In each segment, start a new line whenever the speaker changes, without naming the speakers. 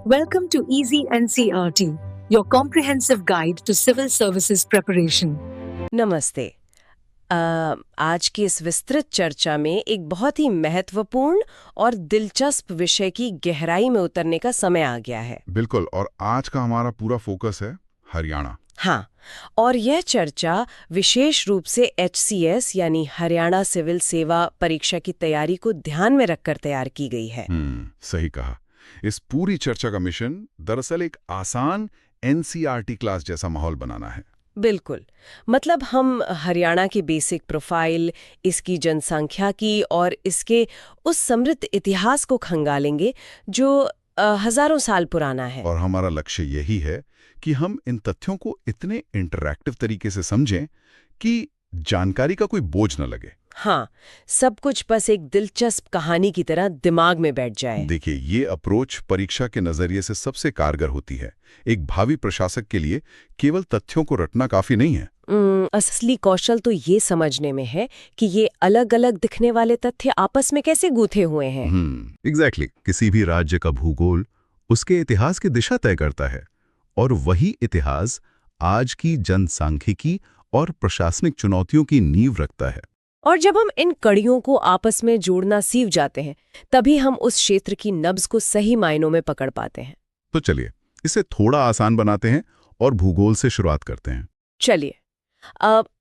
Welcome to Easy NCRT, your comprehensive guide to civil services preparation.
नमस्ते। आज की इस विस्तृत चर्चा में एक बहुत ही महत्वपूर्ण और दिलचस्प विषय की गहराई में उतरने का समय आ गया है।
बिल्कुल, और आज का हमारा पूरा फोकस है हरियाणा।
हाँ, और यह चर्चा विशेष रूप से HCS यानी हरियाणा सिविल सेवा परीक्षा की तैयारी को ध्यान में रखकर तैयार की गई है।
सही कहा। इस पूरी चर्चा का मिशन दरअसल एक आसान NCRT क्लास जैसा माहौल बनाना है।
बिल्कुल, मतलब हम हरियाणा की बेसिक प्रोफाइल, इसकी जनसंख्या की और इसके उस समृद्ध इतिहास को खंगालेंगे जो हजारों साल पुराना है।
और हमारा लक्ष्य यही है कि हम इन तथ्यों को इतने इंटरैक्टिव तरीके से समझें कि जानकारी का कोई बोझ न लगे।
हाँ, सब कुछ बस एक दिलचस्प कहानी की तरह दिमाग में बैठ जाए।
देखिए, ये अप्रोच परीक्षा के नजरिए से सबसे कारगर होती है। एक भावी प्रशासक के लिए केवल तथ्यों को रटना काफी नहीं है।
असली कौशल तो ये समझने में है कि ये अलग-अलग दिखने वाले तथ्य आपस में कैसे गूंथे हुए हैं।
एग्जैक्टली। किसी भी राज्य का भूगोल उसके इतिहास की दिशा तय करता है, और वही इतिहास आज की जनसांख्यिकी और प्रशासनिक चुनौतियों की नींव रखता है।
और जब हम इन कड़ियों को आपस में जोड़ना सीख जाते हैं, तभी हम उस क्षेत्र की नब्ज को सही मायनों में पकड़ पाते हैं।
तो चलिए इसे थोड़ा आसान बनाते हैं और भूगोल से शुरुआत करते हैं।
चलिए,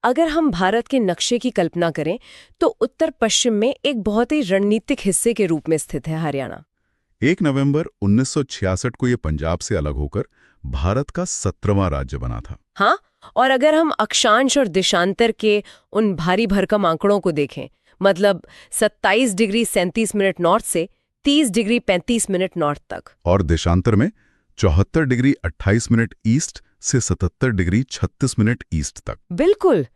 अगर हम भारत के नक्शे की कल्पना करें तो उत्तर पश्चिम में एक बहुत ही रणनीतिक हिस्से के रूप में स्थित है हरियाणा।
1 नवंबर 1966 को ये पंजाब से अलग होकर भारत का 17वां राज्य बना था।
हाँ, और अगर हम अक्षांश और देशांतर के उन भारी भरकम आंकड़ों को देखें, मतलब 27 डिग्री 37 मिनट नॉर्थ से 30 डिग्री 35 मिनट नॉर्थ तक,
और देशांतर में 74 डिग्री 28 मिनट ईस्ट से 77 डिग्री 36 मिनट ईस्ट तक।
बिल्कुल,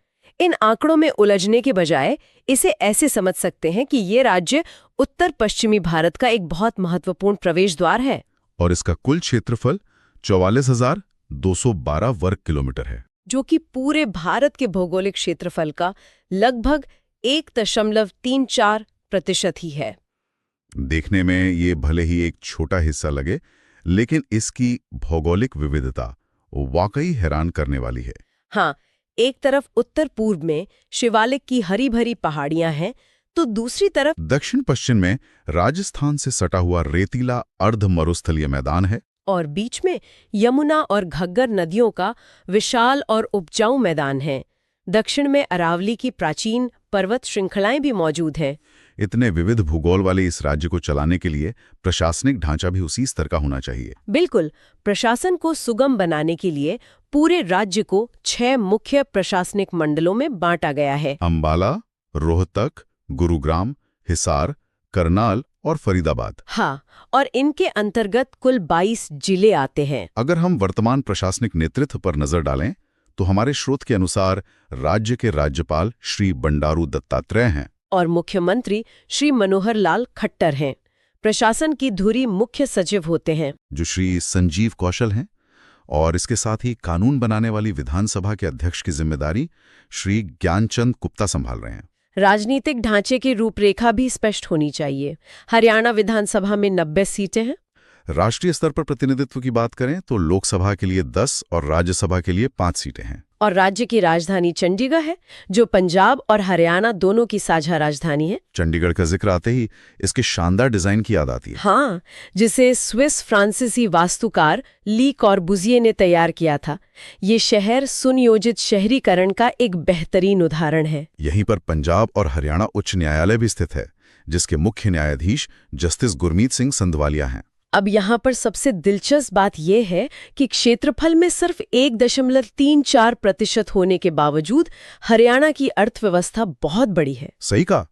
इन आंकड़ों में उलझने के बजाय इसे ऐसे समझ सकते हैं कि ये राज्य उत्तर पश्चिमी भारत का एक बहुत महत्वपूर्ण प्रवेश द्वार है। और
इसका कुल क्षेत्रफल 44,212 वर्ग किलोमीटर है,
जो कि पूरे भारत के भौगोलिक क्षेत्रफल का लगभग 1.34% ही है।
देखने में ये भले ही एक छोटा हिस्सा लगे, लेकिन इसकी भौगोलिक विविधता वाकई हैरान करने वाली है।
हाँ, एक तरफ उत्तर पूर्व में शिवालिक की हरी भरी पहाड़ियां हैं, तो दूसरी तरफ
दक्षिण पश्चिम में राजस्थान से सटा हुआ रेतीला अर्ध मरुस्थलीय मैदान है,
और बीच में यमुना और घग्गर नदियों का विशाल और उपजाऊ मैदान है। दक्षिण में अरावली की प्राचीन पर्वत श्रृंखलाएं भी मौजूद हैं।
इतने विविध भूगोल वाले इस राज्य को चलाने के लिए प्रशासनिक ढांचा भी उसी स्तर का होना चाहिए।
बिल्कुल, प्रशासन को सुगम बनाने के लिए पूरे राज्य को 6 मुख्य प्रशासनिक मंडलों में बांटा गया है।
अंबाला, रोहतक, गुरुग्राम, हिसार, करनाल और फरीदाबाद।
हाँ, और इनके अंतर्गत कुल 22 जिले आते हैं।
अगर हम वर्तमान प्रशासनिक नेतृत्व पर नजर डालें तो हमारे स्रोत के अनुसार राज्य के राज्यपाल श्री बंडारू दत्तात्रेय हैं
और मुख्यमंत्री श्री मनोहर लाल खट्टर हैं। प्रशासन की धुरी मुख्य सचिव होते हैं,
जो श्री संजीव कौशल हैं, और इसके साथ ही कानून बनाने वाली विधानसभा के अध्यक्ष की जिम्मेदारी श्री ज्ञानचंद गुप्ता संभाल रहे हैं।
राजनीतिक ढांचे की रूपरेखा भी स्पष्ट होनी चाहिए। हरियाणा विधानसभा में 90 सीटें हैं।
राष्ट्रीय स्तर पर प्रतिनिधित्व की बात करें तो लोकसभा के लिए 10 और राज्यसभा के लिए 5 सीटें हैं।
और राज्य की राजधानी चंडीगढ़ है, जो पंजाब और हरियाणा दोनों की साझा राजधानी है।
चंडीगढ़ का जिक्र आते ही इसके शानदार डिजाइन की याद आती है।
हाँ, जिसे स्विस फ्रांसीसी वास्तुकार ली कॉर्बुजिए ने तैयार किया था। ये शहर सुनियोजित शहरीकरण का एक बेहतरीन उदाहरण है।
यहीं पर पंजाब और हरियाणा उच्च न्यायालय भी स्थित है, जिसके मुख्य न्यायाधीश जस्टिस गुरमीत सिंह संधवालिया हैं।
अब यहाँ पर सबसे दिलचस्प बात यह है कि क्षेत्रफल में सिर्फ 1.34% होने के बावजूद हरियाणा की अर्थव्यवस्था बहुत बड़ी है।
सही कहा।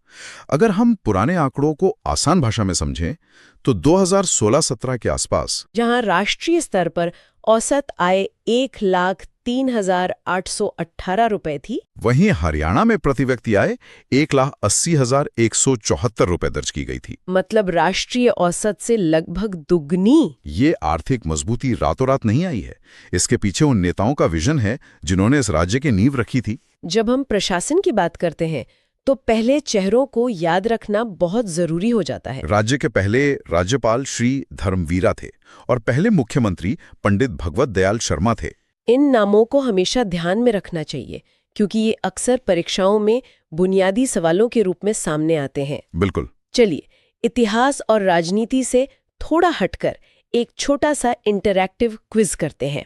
अगर हम पुराने आंकड़ों को आसान भाषा में समझें तो 2016-17 के आसपास,
जहाँ राष्ट्रीय स्तर पर औसत आय 1,03,818 रुपए थी,
वहीं हरियाणा में प्रति व्यक्ति आय 1,80,174 रुपए दर्ज की गई थी।
मतलब राष्ट्रीय औसत से लगभग दुगनी।
ये आर्थिक मजबूती रातों रात नहीं आई है। इसके पीछे उन नेताओं का विजन है जिन्होंने इस राज्य की नींव रखी थी।
जब हम प्रशासन की बात करते हैं तो पहले चेहरों को याद रखना बहुत जरूरी हो जाता है।
राज्य के पहले राज्यपाल श्री धर्मवीरा थे और पहले मुख्यमंत्री पंडित भगवत दयाल शर्मा थे।
इन नामों को हमेशा ध्यान में रखना चाहिए क्योंकि ये अक्सर परीक्षाओं में बुनियादी सवालों के रूप में सामने आते हैं।
बिल्कुल।
चलिए, इतिहास और राजनीति से थोड़ा हटकर एक छोटा सा इंटरैक्टिव क्विज करते हैं।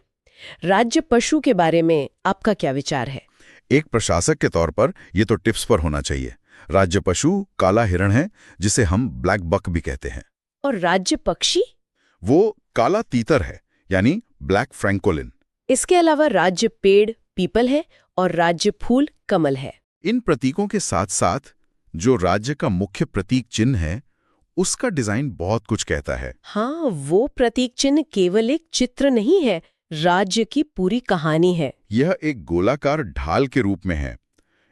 राज्य पशु के बारे में आपका क्या विचार है?
एक प्रशासक के तौर पर ये तो टिप्स पर होना चाहिए। राज्य पशु काला हिरण है, जिसे हम ब्लैक बक भी कहते हैं।
और राज्य पक्षी?
वो काला तीतर है, यानी ब्लैक फ्रैंकोलिन।
इसके अलावा राज्य पेड़ पीपल है और राज्य फूल कमल है।
इन प्रतीकों के साथ साथ जो राज्य का मुख्य प्रतीक चिन्ह है, उसका डिजाइन बहुत कुछ कहता है।
हाँ, वो प्रतीक चिन्ह केवल एक चित्र नहीं है, राज्य की पूरी कहानी है।
यह एक गोलाकार ढाल के रूप में है।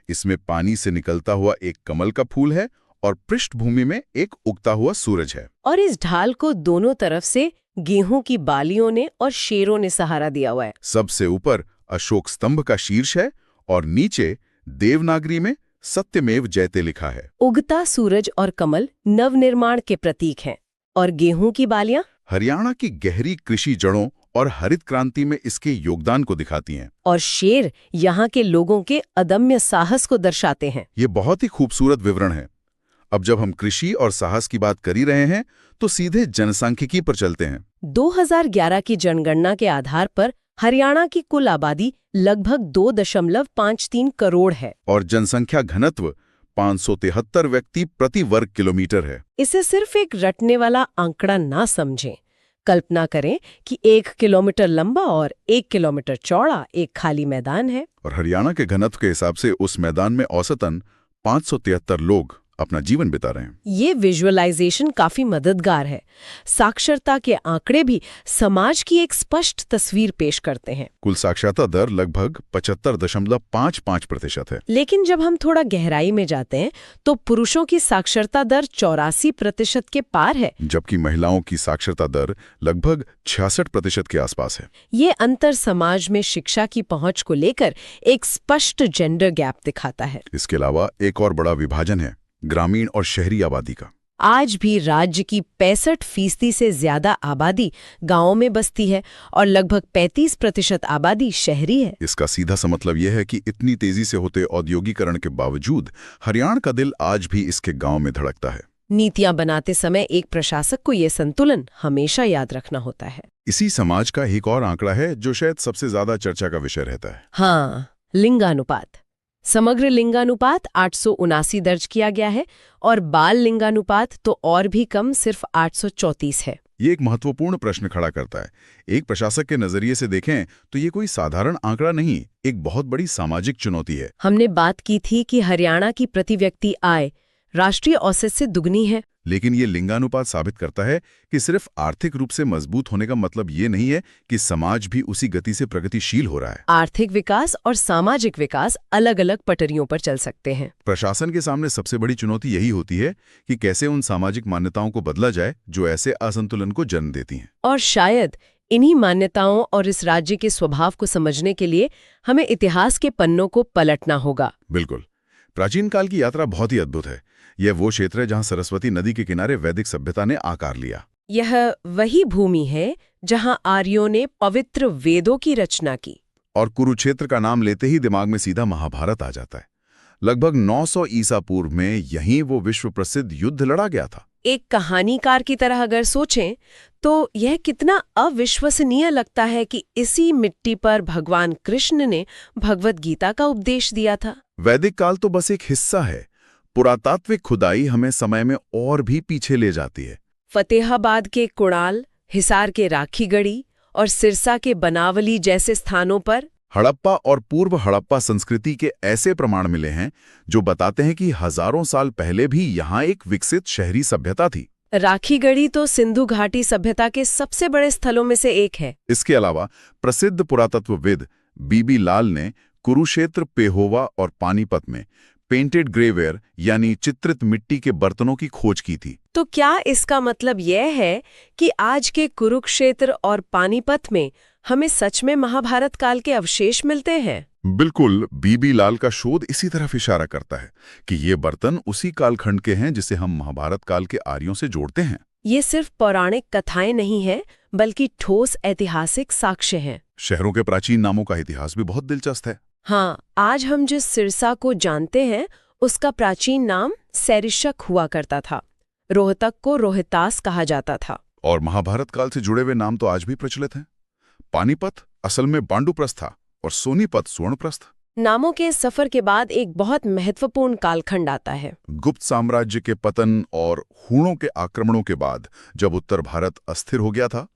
इसमें पानी से निकलता हुआ एक कमल का फूल है और पृष्ठभूमि में एक उगता हुआ सूरज है।
और इस ढाल को दोनों तरफ से गेहूं की बालियों ने और शेरों ने सहारा दिया हुआ है।
सबसे ऊपर अशोक स्तंभ का शीर्ष है और नीचे देवनागरी में सत्यमेव जयते लिखा है।
उगता सूरज और कमल नवनिर्माण के प्रतीक हैं। और गेहूं की बालियां?
हरियाणा की गहरी कृषि जड़ों और हरित क्रांति में इसके योगदान को दिखाती हैं।
और शेर यहाँ के लोगों के अदम्य साहस को दर्शाते हैं।
ये बहुत ही खूबसूरत विवरण है। अब जब हम कृषि और साहस की बात कर ही रहे हैं, तो सीधे जनसांख्यिकी पर चलते हैं।
2011 की जनगणना के आधार पर हरियाणा की कुल आबादी लगभग 2.53 करोड़ है
और जनसंख्या घनत्व 573 व्यक्ति प्रति वर्ग किलोमीटर है।
इसे सिर्फ एक रटने वाला आंकड़ा ना समझें। कल्पना करें कि 1 किलोमीटर लंबा और 1 किलोमीटर चौड़ा एक खाली मैदान है।
और हरियाणा के घनत्व के हिसाब से उस मैदान में औसतन 573 लोग अपना जीवन बिता रहे हैं।
ये विजुअलाइजेशन काफी मददगार है। साक्षरता के आंकड़े भी समाज की एक स्पष्ट तस्वीर पेश करते हैं।
कुल साक्षरता दर लगभग 75.55% है।
लेकिन जब हम थोड़ा गहराई में जाते हैं तो पुरुषों की साक्षरता दर 84% के पार है,
जबकि महिलाओं की साक्षरता दर लगभग 66% के आसपास है।
ये अंतर समाज में शिक्षा की पहुंच को लेकर एक स्पष्ट जेंडर गैप दिखाता है।
इसके अलावा एक और बड़ा विभाजन है ग्रामीण और शहरी आबादी का।
आज भी राज्य की 65% से ज्यादा आबादी गांवों में बसती है और लगभग 35% आबादी शहरी है।
इसका सीधा सा मतलब यह है कि इतनी तेजी से होते औद्योगिकरण के बावजूद हरियाणा का दिल आज भी इसके गांव में धड़कता है।
नीतियां बनाते समय एक प्रशासक को यह संतुलन हमेशा याद रखना होता है।
इसी समाज का एक और आंकड़ा है जो शायद सबसे ज्यादा चर्चा का विषय रहता है।
हाँ, लिंगानुपात। समग्र लिंगानुपात 879 दर्ज किया गया है और बाल लिंगानुपात तो और भी कम, सिर्फ 834 है।
ये एक महत्वपूर्ण प्रश्न खड़ा करता है। एक प्रशासक के नजरिए से देखें तो ये कोई साधारण आंकड़ा नहीं, एक बहुत बड़ी सामाजिक चुनौती है।
हमने बात की थी कि हरियाणा की प्रति व्यक्ति आय राष्ट्रीय औसत से दुगनी है,
लेकिन ये लिंगानुपात साबित करता है कि सिर्फ आर्थिक रूप से मजबूत होने का मतलब ये नहीं है कि समाज भी उसी गति से प्रगतिशील हो रहा है।
आर्थिक विकास और सामाजिक विकास अलग अलग पटरियों पर चल सकते हैं।
प्रशासन के सामने सबसे बड़ी चुनौती यही होती है कि कैसे उन सामाजिक मान्यताओं को बदला जाए जो ऐसे असंतुलन को जन्म देती हैं।
और शायद इन्हीं मान्यताओं और इस राज्य के स्वभाव को समझने के लिए हमें इतिहास के पन्नों को पलटना होगा।
बिल्कुल। प्राचीन काल की यात्रा बहुत ही अद्भुत है। यह वो क्षेत्र है जहां सरस्वती नदी के किनारे वैदिक सभ्यता ने आकार लिया।
यह वही भूमि है जहां आर्यों ने पवित्र वेदों की रचना की।
और कुरुक्षेत्र का नाम लेते ही दिमाग में सीधा महाभारत आ जाता है। लगभग 900 ईसा पूर्व में यहीं वो विश्व प्रसिद्ध युद्ध लड़ा गया था।
एक कहानीकार की तरह अगर सोचें तो यह कितना अविश्वसनीय लगता है कि इसी मिट्टी पर भगवान कृष्ण ने भगवत गीता का उपदेश दिया था।
वैदिक काल तो बस एक हिस्सा है। पुरातात्विक खुदाई हमें समय में और भी पीछे ले जाती है।
फतेहाबाद के कुणाल, हिसार के राखीगढ़ी और सिरसा के बनावली जैसे स्थानों पर
हड़प्पा और पूर्व हड़प्पा संस्कृति के ऐसे प्रमाण मिले हैं जो बताते हैं कि हजारों साल पहले भी यहाँ एक विकसित शहरी सभ्यता थी।
राखीगढ़ी तो सिंधु घाटी सभ्यता के सबसे बड़े स्थलों में से एक है।
इसके अलावा प्रसिद्ध पुरातत्वविद बीबी लाल ने कुरुक्षेत्र, पेहोवा और पानीपत में पेंटेड ग्रेवेयर यानी चित्रित मिट्टी के बर्तनों की खोज की थी।
तो क्या इसका मतलब यह है कि आज के कुरुक्षेत्र और पानीपत में हमें सच में महाभारत काल के अवशेष मिलते हैं?
बिल्कुल, बीबी लाल का शोध इसी तरफ इशारा करता है कि ये बर्तन उसी कालखंड के हैं जिसे हम महाभारत काल के आर्यों से जोड़ते हैं।
ये सिर्फ पौराणिक कथाएं नहीं हैं, बल्कि ठोस ऐतिहासिक साक्ष्य हैं।
शहरों के प्राचीन नामों का इतिहास भी बहुत दिलचस्प है।
हाँ, आज हम जिस सिरसा को जानते हैं उसका प्राचीन नाम सैरिशक हुआ करता था। रोहतक को रोहतास कहा जाता था।
और महाभारत काल से जुड़े हुए नाम तो आज भी प्रचलित हैं। पानीपत असल में पांडुप्रस्थ था और सोनीपत स्वर्णप्रस्थ।
नामों के इस सफर के बाद एक बहुत महत्वपूर्ण कालखंड आता है।
गुप्त साम्राज्य के पतन और हूणों के आक्रमणों के बाद जब उत्तर भारत अस्थिर हो गया था,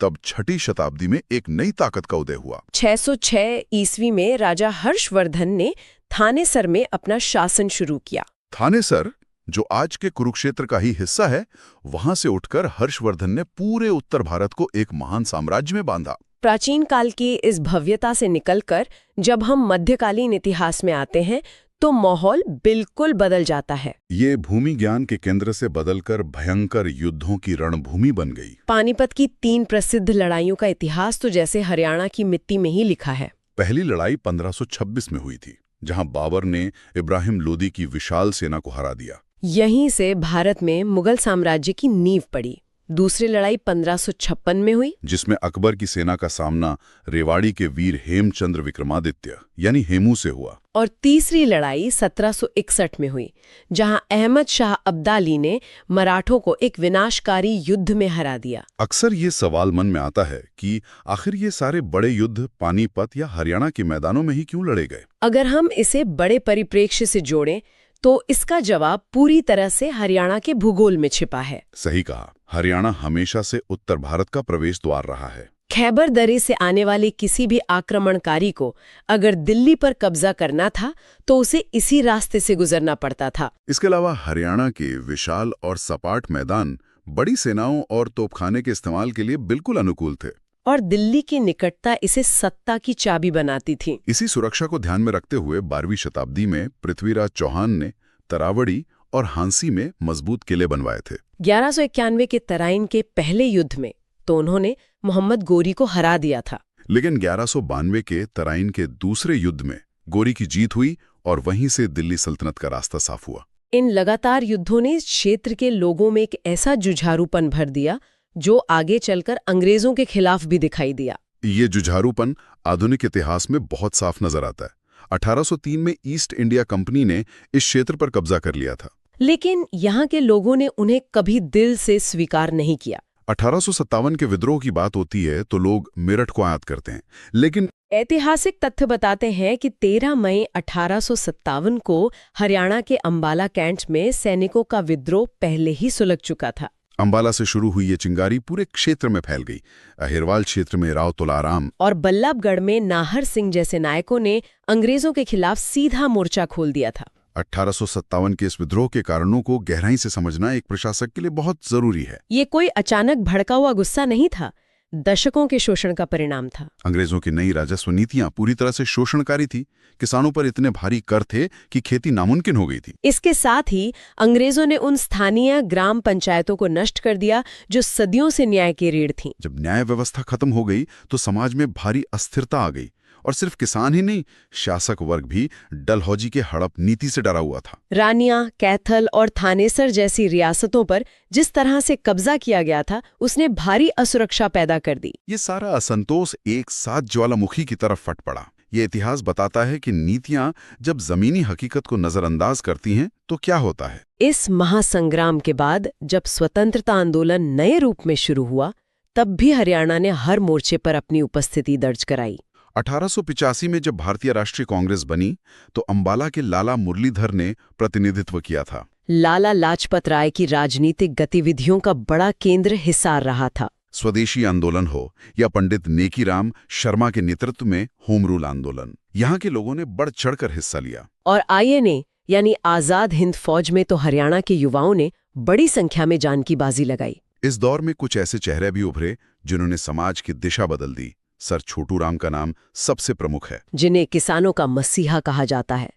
तब 6ठी शताब्दी में एक नई ताकत का उदय हुआ।
606 ईस्वी में राजा हर्षवर्धन ने थानेसर में अपना शासन शुरू किया।
थानेसर, जो आज के कुरुक्षेत्र का ही हिस्सा है, वहां से उठकर हर्षवर्धन ने पूरे उत्तर भारत को एक महान साम्राज्य में बांधा।
प्राचीन काल की इस भव्यता से निकलकर जब हम मध्यकालीन इतिहास में आते हैं तो माहौल बिल्कुल बदल जाता है।
ये भूमि ज्ञान के केंद्र से बदलकर भयंकर युद्धों की रणभूमि बन गई।
पानीपत की 3 प्रसिद्ध लड़ाइयों का इतिहास तो जैसे हरियाणा की मिट्टी में ही लिखा है।
पहली लड़ाई 1526 में हुई थी, जहां बाबर ने इब्राहिम लोदी की विशाल सेना को हरा दिया।
यहीं से भारत में मुगल साम्राज्य की नींव पड़ी। दूसरी लड़ाई 1556 में हुई,
जिसमें अकबर की सेना का सामना रेवाड़ी के वीर हेमचंद्र विक्रमादित्य यानी हेमू से हुआ।
और तीसरी लड़ाई 1761 में हुई, जहां अहमद शाह अब्दाली ने मराठों को एक विनाशकारी युद्ध में हरा दिया।
अक्सर ये सवाल मन में आता है कि आखिर ये सारे बड़े युद्ध पानीपत या हरियाणा के मैदानों में ही क्यों लड़े गए?
अगर हम इसे बड़े परिप्रेक्ष्य से जोड़ें तो इसका जवाब पूरी तरह से हरियाणा के भूगोल में छिपा है।
सही कहा, हरियाणा हमेशा से उत्तर भारत का प्रवेश द्वार रहा है।
खैबर दर्रे से आने वाले किसी भी आक्रमणकारी को अगर दिल्ली पर कब्जा करना था तो उसे इसी रास्ते से गुजरना पड़ता था।
इसके अलावा हरियाणा के विशाल और सपाट मैदान बड़ी सेनाओं और तोपखाने के इस्तेमाल के लिए बिल्कुल अनुकूल थे।
और दिल्ली की निकटता इसे सत्ता की चाबी बनाती थी।
इसी सुरक्षा को ध्यान में रखते हुए 12वीं शताब्दी में पृथ्वीराज चौहान ने तरावड़ी और हांसी में मजबूत किले बनवाए थे।
1191 के तराइन के पहले युद्ध में तो उन्होंने मोहम्मद गोरी को हरा दिया था।
लेकिन 1192 के तराइन के दूसरे युद्ध में गोरी की जीत हुई और वहीं से दिल्ली सल्तनत का रास्ता साफ हुआ।
इन लगातार युद्धों ने क्षेत्र के लोगों में एक ऐसा जुझारूपन भर दिया जो आगे चलकर अंग्रेजों के खिलाफ भी दिखाई दिया।
ये जुझारूपन आधुनिक इतिहास में बहुत साफ नजर आता है। 1803 में ईस्ट इंडिया कंपनी ने इस क्षेत्र पर कब्जा कर लिया था,
लेकिन यहाँ के लोगों ने उन्हें कभी दिल से स्वीकार नहीं किया।
1857 के विद्रोह की बात होती है तो लोग मेरठ को याद करते हैं, लेकिन
ऐतिहासिक तथ्य बताते हैं कि 13 मई 1857 को हरियाणा के अंबाला कैंट में सैनिकों का विद्रोह पहले ही सुलग चुका था।
अंबाला से शुरू हुई ये चिंगारी पूरे क्षेत्र में फैल गई। अहिरवाल क्षेत्र में राव तुलाराम
और बल्लभगढ़ में नाहर सिंह जैसे नायकों ने अंग्रेजों के खिलाफ सीधा मोर्चा खोल दिया था।
1857 के इस विद्रोह के कारणों को गहराई से समझना एक प्रशासक के लिए बहुत जरूरी है।
ये कोई अचानक भड़का हुआ गुस्सा नहीं था, दशकों के शोषण का परिणाम था।
अंग्रेजों की नई राजस्व नीतियां पूरी तरह से शोषणकारी थी। किसानों पर इतने भारी कर थे कि खेती नामुमकिन हो गई थी।
इसके साथ ही अंग्रेजों ने उन स्थानीय ग्राम पंचायतों को नष्ट कर दिया जो सदियों से न्याय की रीढ़ थीं।
जब न्याय व्यवस्था खत्म हो गई तो समाज में भारी अस्थिरता आ गई और सिर्फ किसान ही नहीं, शासक वर्ग भी डलहौजी के हड़प नीति से डरा हुआ था।
रानिया, कैथल और थानेसर जैसी रियासतों पर जिस तरह से कब्जा किया गया था उसने भारी असुरक्षा पैदा कर दी।
ये सारा असंतोष एक साथ ज्वालामुखी की तरफ फट पड़ा। ये इतिहास बताता है कि नीतियां जब जमीनी हकीकत को नजरअंदाज करती हैं तो क्या होता है।
इस महासंग्राम के बाद जब स्वतंत्रता आंदोलन नए रूप में शुरू हुआ तब भी हरियाणा ने हर मोर्चे पर अपनी उपस्थिति दर्ज कराई।
1885 में जब भारतीय राष्ट्रीय कांग्रेस बनी तो अंबाला के लाला मुरलीधर ने प्रतिनिधित्व किया था।
लाला लाजपत राय की राजनीतिक गतिविधियों का बड़ा केंद्र हिसार रहा था।
स्वदेशी आंदोलन हो या पंडित नेकीराम शर्मा के नेतृत्व में होम रूल आंदोलन, यहाँ के लोगों ने बढ़ चढ़कर हिस्सा लिया।
और INA यानी आजाद हिंद फौज में तो हरियाणा के युवाओं ने बड़ी संख्या में जान की बाजी लगाई।
इस दौर में कुछ ऐसे चेहरे भी उभरे जिन्होंने समाज की दिशा बदल दी। सर छोटू राम का नाम सबसे प्रमुख है,
जिन्हें किसानों का मसीहा कहा जाता है।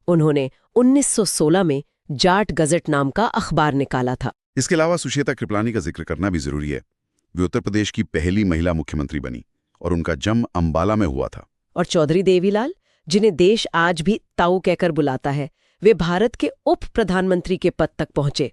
उन्होंने 1916 में जाट गजट नाम का अखबार निकाला था।
इसके अलावा सुचेता कृपलानी का जिक्र करना भी जरूरी है। वे उत्तर प्रदेश की पहली महिला मुख्यमंत्री बनी और उनका जन्म अंबाला में हुआ था।
और चौधरी देवीलाल जिन्हें देश आज भी ताऊ कहकर बुलाता है, वे भारत के उप प्रधानमंत्री के पद तक पहुंचे।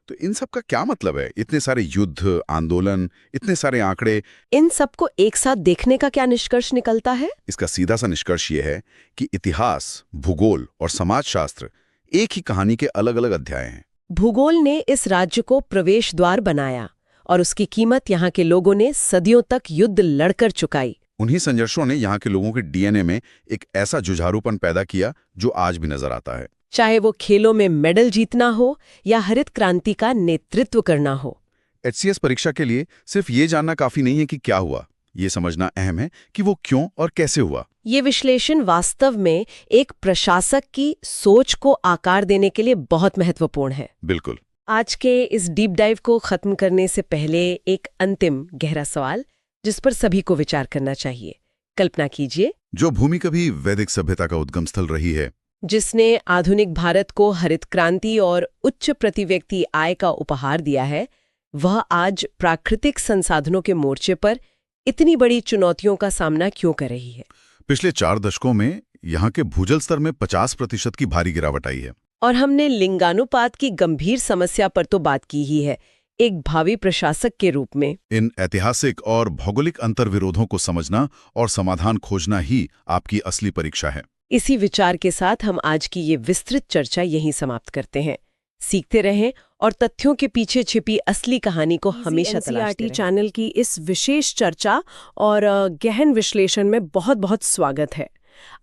तो इन सब का क्या मतलब है? इतने सारे युद्ध, आंदोलन, इतने सारे आंकड़े,
इन सबको एक साथ देखने का क्या निष्कर्ष निकलता है?
इसका सीधा सा निष्कर्ष ये है कि इतिहास, भूगोल और समाजशास्त्र एक ही कहानी के अलग अलग अध्याय हैं।
भूगोल ने इस राज्य को प्रवेश द्वार बनाया और उसकी कीमत यहाँ के लोगों ने सदियों तक युद्ध लड़कर चुकाई।
उन्हीं संघर्षों ने यहाँ के लोगों के डीएनए में एक ऐसा जुझारूपन पैदा किया जो आज भी नजर आता है।
चाहे वो खेलों में मेडल जीतना हो या हरित क्रांति का नेतृत्व करना हो।
एचसीएस परीक्षा के लिए सिर्फ ये जानना काफी नहीं है कि क्या हुआ, ये समझना अहम है कि वो क्यों और कैसे हुआ।
ये विश्लेषण वास्तव में एक प्रशासक की सोच को आकार देने के लिए बहुत महत्वपूर्ण है।
बिल्कुल।
आज के इस डीप डाइव को खत्म करने से पहले एक अंतिम गहरा सवाल जिस पर सभी को विचार करना चाहिए। कल्पना कीजिए,
जो भूमि कभी वैदिक सभ्यता का उद्गम स्थल रही है,
जिसने आधुनिक भारत को हरित क्रांति और उच्च प्रति व्यक्ति आय का उपहार दिया है, वह आज प्राकृतिक संसाधनों के मोर्चे पर इतनी बड़ी चुनौतियों का सामना क्यों कर रही है?
पिछले 4 दशकों में यहाँ के भूजल स्तर में 50% की भारी गिरावट आई है।
और हमने लिंगानुपात की गंभीर समस्या पर तो बात की ही है, एक भावी प्रशासक के रूप में।
इन ऐतिहासिक और भौगोलिक अंतर्विरोधों को समझना और समाधान खोजना ही आपकी असली परीक्षा है।
इसी विचार के साथ हम आज की ये विस्तृत चर्चा यहीं समाप्त करते हैं। सीखते रहें और तथ्यों के पीछे छिपी असली कहानी को हमेशा तलाशते रहें। चैनल की इस विशेष चर्चा और गहन विश्लेषण में बहुत बहुत स्वागत है।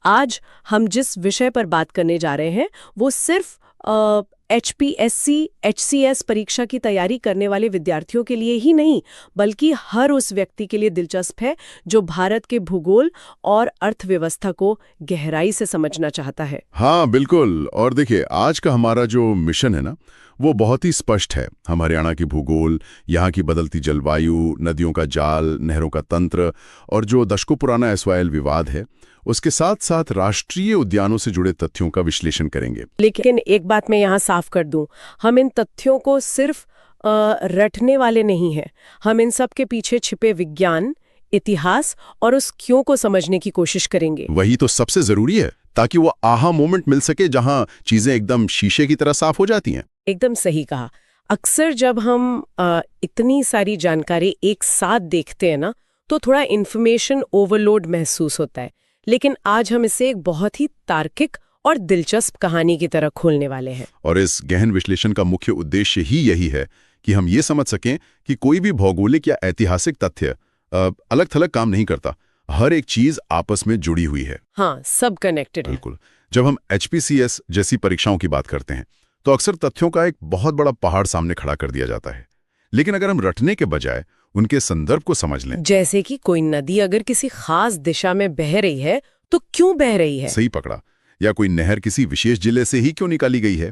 आज हम जिस विषय पर बात करने जा रहे हैं वो सिर्फ HPSC, HCS परीक्षा की तैयारी करने वाले विद्यार्थियों के लिए ही नहीं, बल्कि हर उस व्यक्ति के लिए दिलचस्प है जो भारत के भूगोल और अर्थव्यवस्था को गहराई से समझना चाहता है।
हाँ बिल्कुल। और देखिए, आज का हमारा जो मिशन है ना, वो बहुत ही स्पष्ट है। हम हरियाणा की भूगोल, यहाँ की बदलती जलवायु, नदियों का जाल, नहरों का तंत्र और जो दशकों पुराना SYL विवाद है, उसके साथ साथ राष्ट्रीय उद्यानों से जुड़े तथ्यों का विश्लेषण करेंगे।
लेकिन एक बात मैं यहाँ साफ कर दूं, हम इन तथ्यों को सिर्फ रटने वाले नहीं हैं। हम इन सब के पीछे छिपे विज्ञान, इतिहास और उस क्यों को समझने की कोशिश करेंगे।
वही तो सबसे जरूरी है, ताकि वो आहा मोमेंट मिल सके जहां चीजें एकदम शीशे की तरह साफ हो जाती हैं।
एकदम सही कहा। अक्सर जब हम इतनी सारी जानकारी एक साथ देखते हैं ना, तो थोड़ा इन्फॉर्मेशन ओवरलोड महसूस होता है। लेकिन आज हम इसे एक बहुत ही तार्किक और दिलचस्प कहानी की तरह खोलने वाले हैं।
और इस गहन विश्लेषण का मुख्य उद्देश्य ही यही है कि हम ये समझ सकें कि कोई भी भौगोलिक या ऐतिहासिक तथ्य अलग थलग काम नहीं करता। हर एक चीज आपस में जुड़ी हुई है।
हाँ, सब कनेक्टेड है।
बिल्कुल। जब हम HPCS जैसी परीक्षाओं की बात करते हैं तो अक्सर तथ्यों का एक बहुत बड़ा पहाड़ सामने खड़ा कर दिया जाता है। लेकिन अगर हम रटने के बजाय उनके संदर्भ को समझ लें, जैसे
कि कोई नदी अगर किसी खास दिशा में बह रही है तो क्यों बह रही है,
सही पकड़ा, या कोई नहर किसी विशेष जिले से ही क्यों निकाली गई है,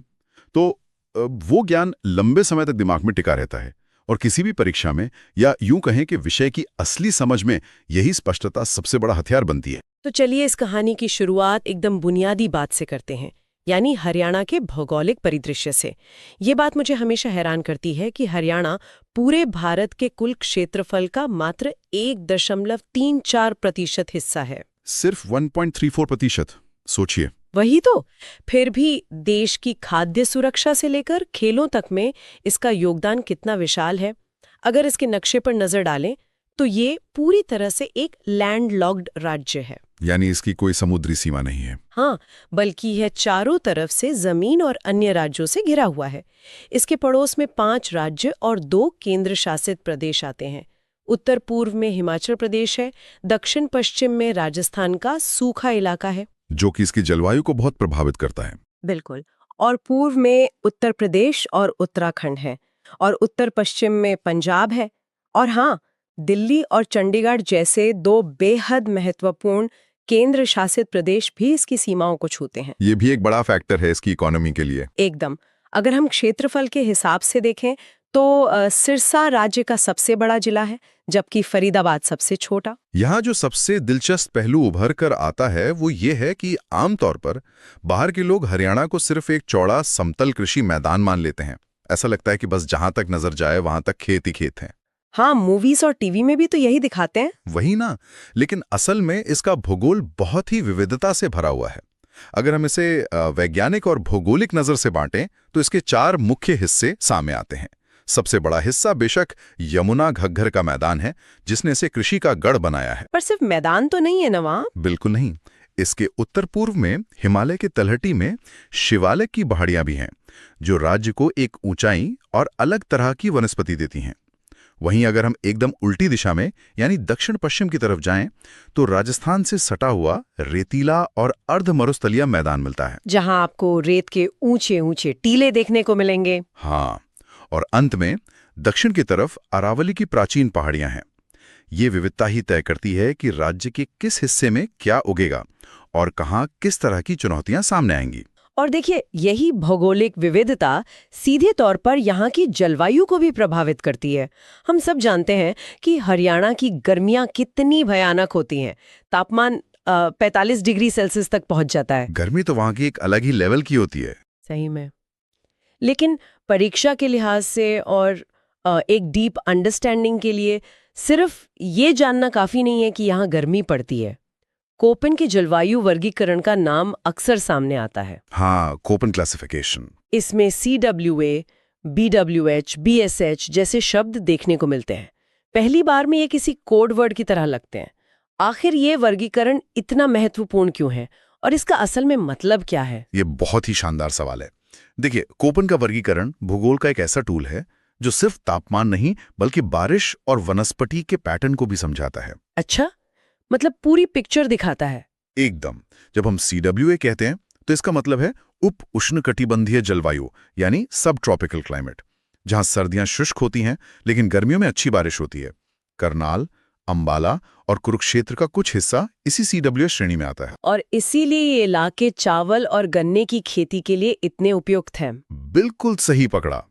तो वो ज्ञान लंबे समय तक दिमाग में टिका रहता है। और किसी भी परीक्षा में, या यूं कहें कि विषय की असली समझ में, यही स्पष्टता सबसे बड़ा हथियार बनती है।
तो चलिए इस कहानी की शुरुआत एकदम बुनियादी बात से करते हैं, यानी हरियाणा के भौगोलिक परिदृश्य से। ये बात मुझे हमेशा हैरान करती है कि हरियाणा पूरे भारत के कुल क्षेत्रफल का मात्र 1.34% हिस्सा है।
सिर्फ 1.34%। सोचिए।
वही तो। फिर भी देश की खाद्य सुरक्षा से लेकर खेलों तक में इसका योगदान कितना विशाल है। अगर इसके नक्शे पर नजर डालें तो ये पूरी तरह से एक लैंडलॉक्ड राज्य है,
यानी इसकी कोई समुद्री सीमा नहीं है।
हाँ, बल्कि यह चारों तरफ से जमीन और अन्य राज्यों से घिरा हुआ है। इसके पड़ोस में 5 राज्य और 2 केंद्र शासित प्रदेश आते हैं। उत्तर पूर्व में हिमाचल प्रदेश है, दक्षिण पश्चिम में राजस्थान का सूखा इलाका है,
जो कि इसकी जलवायु को बहुत प्रभावित करता है।
बिल्कुल। और पूर्व में उत्तर प्रदेश और उत्तराखंड है, और उत्तर पश्चिम में पंजाब है। और हाँ, दिल्ली और चंडीगढ़ जैसे 2 बेहद महत्वपूर्ण केंद्र शासित प्रदेश भी इसकी सीमाओं को छूते हैं।
ये भी एक बड़ा फैक्टर है इसकी इकोनॉमी के लिए।
एकदम। अगर हम क्षेत्रफल के हिसाब से देखें तो सिरसा राज्य का सबसे बड़ा जिला है, जबकि फरीदाबाद सबसे छोटा।
यहाँ जो सबसे दिलचस्प पहलू उभर कर आता है वो ये है कि आमतौर पर बाहर के लोग हरियाणा को सिर्फ एक चौड़ा समतल कृषि मैदान मान लेते हैं। ऐसा लगता है कि बस जहां तक नजर जाए वहां तक खेत ही खेत हैं।
हाँ, मूवीज और टीवी में भी तो यही दिखाते हैं।
वही ना, लेकिन असल में इसका भूगोल बहुत ही विविधता से भरा हुआ है। अगर हम इसे वैज्ञानिक और भौगोलिक नजर से बांटें तो इसके 4 मुख्य हिस्से सामने आते हैं। सबसे बड़ा हिस्सा बेशक यमुना घग्गर का मैदान है, जिसने इसे कृषि का गढ़ बनाया है।
पर सिर्फ मैदान तो नहीं है ना वहाँ?
बिल्कुल नहीं। इसके उत्तर पूर्व में हिमालय की तलहटी में शिवालिक की पहाड़ियां भी हैं, जो राज्य को एक ऊंचाई और अलग तरह की वनस्पति देती हैं। वहीं अगर हम एकदम उल्टी दिशा में यानी दक्षिण पश्चिम की तरफ जाएं, तो राजस्थान से सटा हुआ रेतीला और अर्ध मरुस्थलीय मैदान मिलता है,
जहाँ आपको रेत के ऊंचे ऊंचे टीले देखने को मिलेंगे।
हाँ, और अंत में दक्षिण की तरफ अरावली की प्राचीन पहाड़ियां हैं। ये विविधता ही तय करती है कि राज्य के किस हिस्से में क्या उगेगा और कहाँ किस तरह की चुनौतियां सामने आएंगी।
और देखिए, यही भौगोलिक विविधता सीधे तौर पर यहाँ की जलवायु को भी प्रभावित करती है। हम सब जानते हैं कि हरियाणा की गर्मियाँ कितनी भयानक होती हैं। तापमान 45 डिग्री सेल्सियस तक पहुंच जाता है।
गर्मी तो वहाँ की एक अलग ही लेवल की होती है।
सही में। लेकिन परीक्षा के लिहाज से और एक डीप अंडरस्टैंडिंग के लिए सिर्फ ये जानना काफी नहीं है कि यहाँ गर्मी पड़ती है। कोपेन के जलवायु वर्गीकरण का नाम अक्सर सामने आता है।
हाँ, कोपेन क्लासिफिकेशन।
इसमें CWA, BWH, BSH जैसे शब्द देखने को मिलते हैं। पहली बार में ये किसी कोड वर्ड की तरह लगते हैं। आखिर ये वर्गीकरण इतना महत्वपूर्ण क्यों है और इसका असल में मतलब क्या है?
ये बहुत ही शानदार सवाल है। देखिए, कोपेन का वर्गीकरण भूगोल का एक ऐसा टूल है जो सिर्फ तापमान नहीं बल्कि बारिश और वनस्पति के पैटर्न को भी समझाता है।
अच्छा, मतलब पूरी पिक्चर दिखाता है।
एकदम। जब हम CWA कहते हैं तो इसका मतलब है उप उष्णकटिबंधीय जलवायु, यानी सब ट्रॉपिकल क्लाइमेट, जहां सर्दियां शुष्क होती हैं लेकिन गर्मियों में अच्छी बारिश होती है। करनाल, अंबाला और कुरुक्षेत्र का कुछ हिस्सा इसी CWA श्रेणी में आता है।
और इसीलिए ये इलाके चावल और गन्ने की खेती के लिए इतने उपयुक्त हैं।
बिल्कुल सही पकड़ा।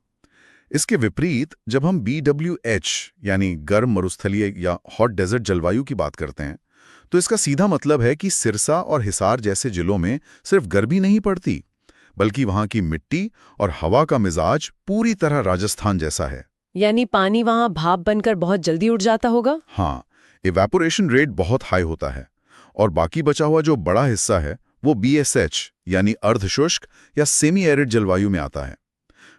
इसके विपरीत जब हम BWH यानी गर्म मरुस्थलीय या हॉट डेजर्ट जलवायु की बात करते हैं, तो इसका सीधा मतलब है कि सिरसा और हिसार जैसे जिलों में सिर्फ गर्मी नहीं पड़ती, बल्कि वहां की मिट्टी और हवा का मिजाज पूरी तरह राजस्थान जैसा है।
यानी पानी वहां भाप बनकर बहुत जल्दी उड़ जाता होगा।
हाँ, इवेपोरेशन रेट बहुत हाई होता है और बाकी बचा हुआ जो बड़ा हिस्सा है वो BSH यानी अर्धशुष्क या सेमी एरिड जलवायु में आता है।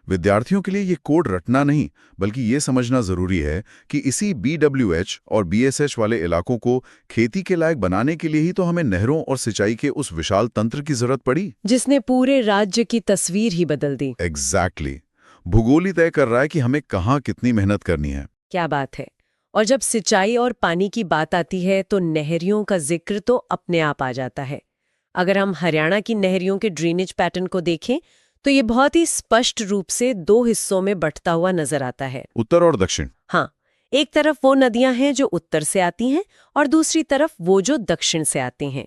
विद्यार्थियों के लिए ये कोड रटना नहीं बल्कि ये समझना जरूरी है कि इसी BWH और BSH वाले इलाकों को खेती के लायक बनाने के लिए ही तो हमें नहरों और सिंचाई के उस विशाल तंत्र की जरूरत पड़ी,
जिसने पूरे राज्य की तस्वीर ही बदल दी।
एग्जैक्टली। भूगोल ही तय कर रहा है कि हमें कहाँ कितनी मेहनत करनी है।
क्या बात है। और जब सिंचाई और पानी की बात आती है तो नहरियों का जिक्र तो अपने आप आ जाता है। अगर हम हरियाणा की नहरियों के ड्रेनेज पैटर्न को देखें तो ये बहुत ही स्पष्ट रूप से 2 हिस्सों में बंटता हुआ नजर आता है,
उत्तर और दक्षिण।
हाँ, एक तरफ वो नदियां हैं जो उत्तर से आती हैं और दूसरी तरफ वो जो दक्षिण से आती हैं।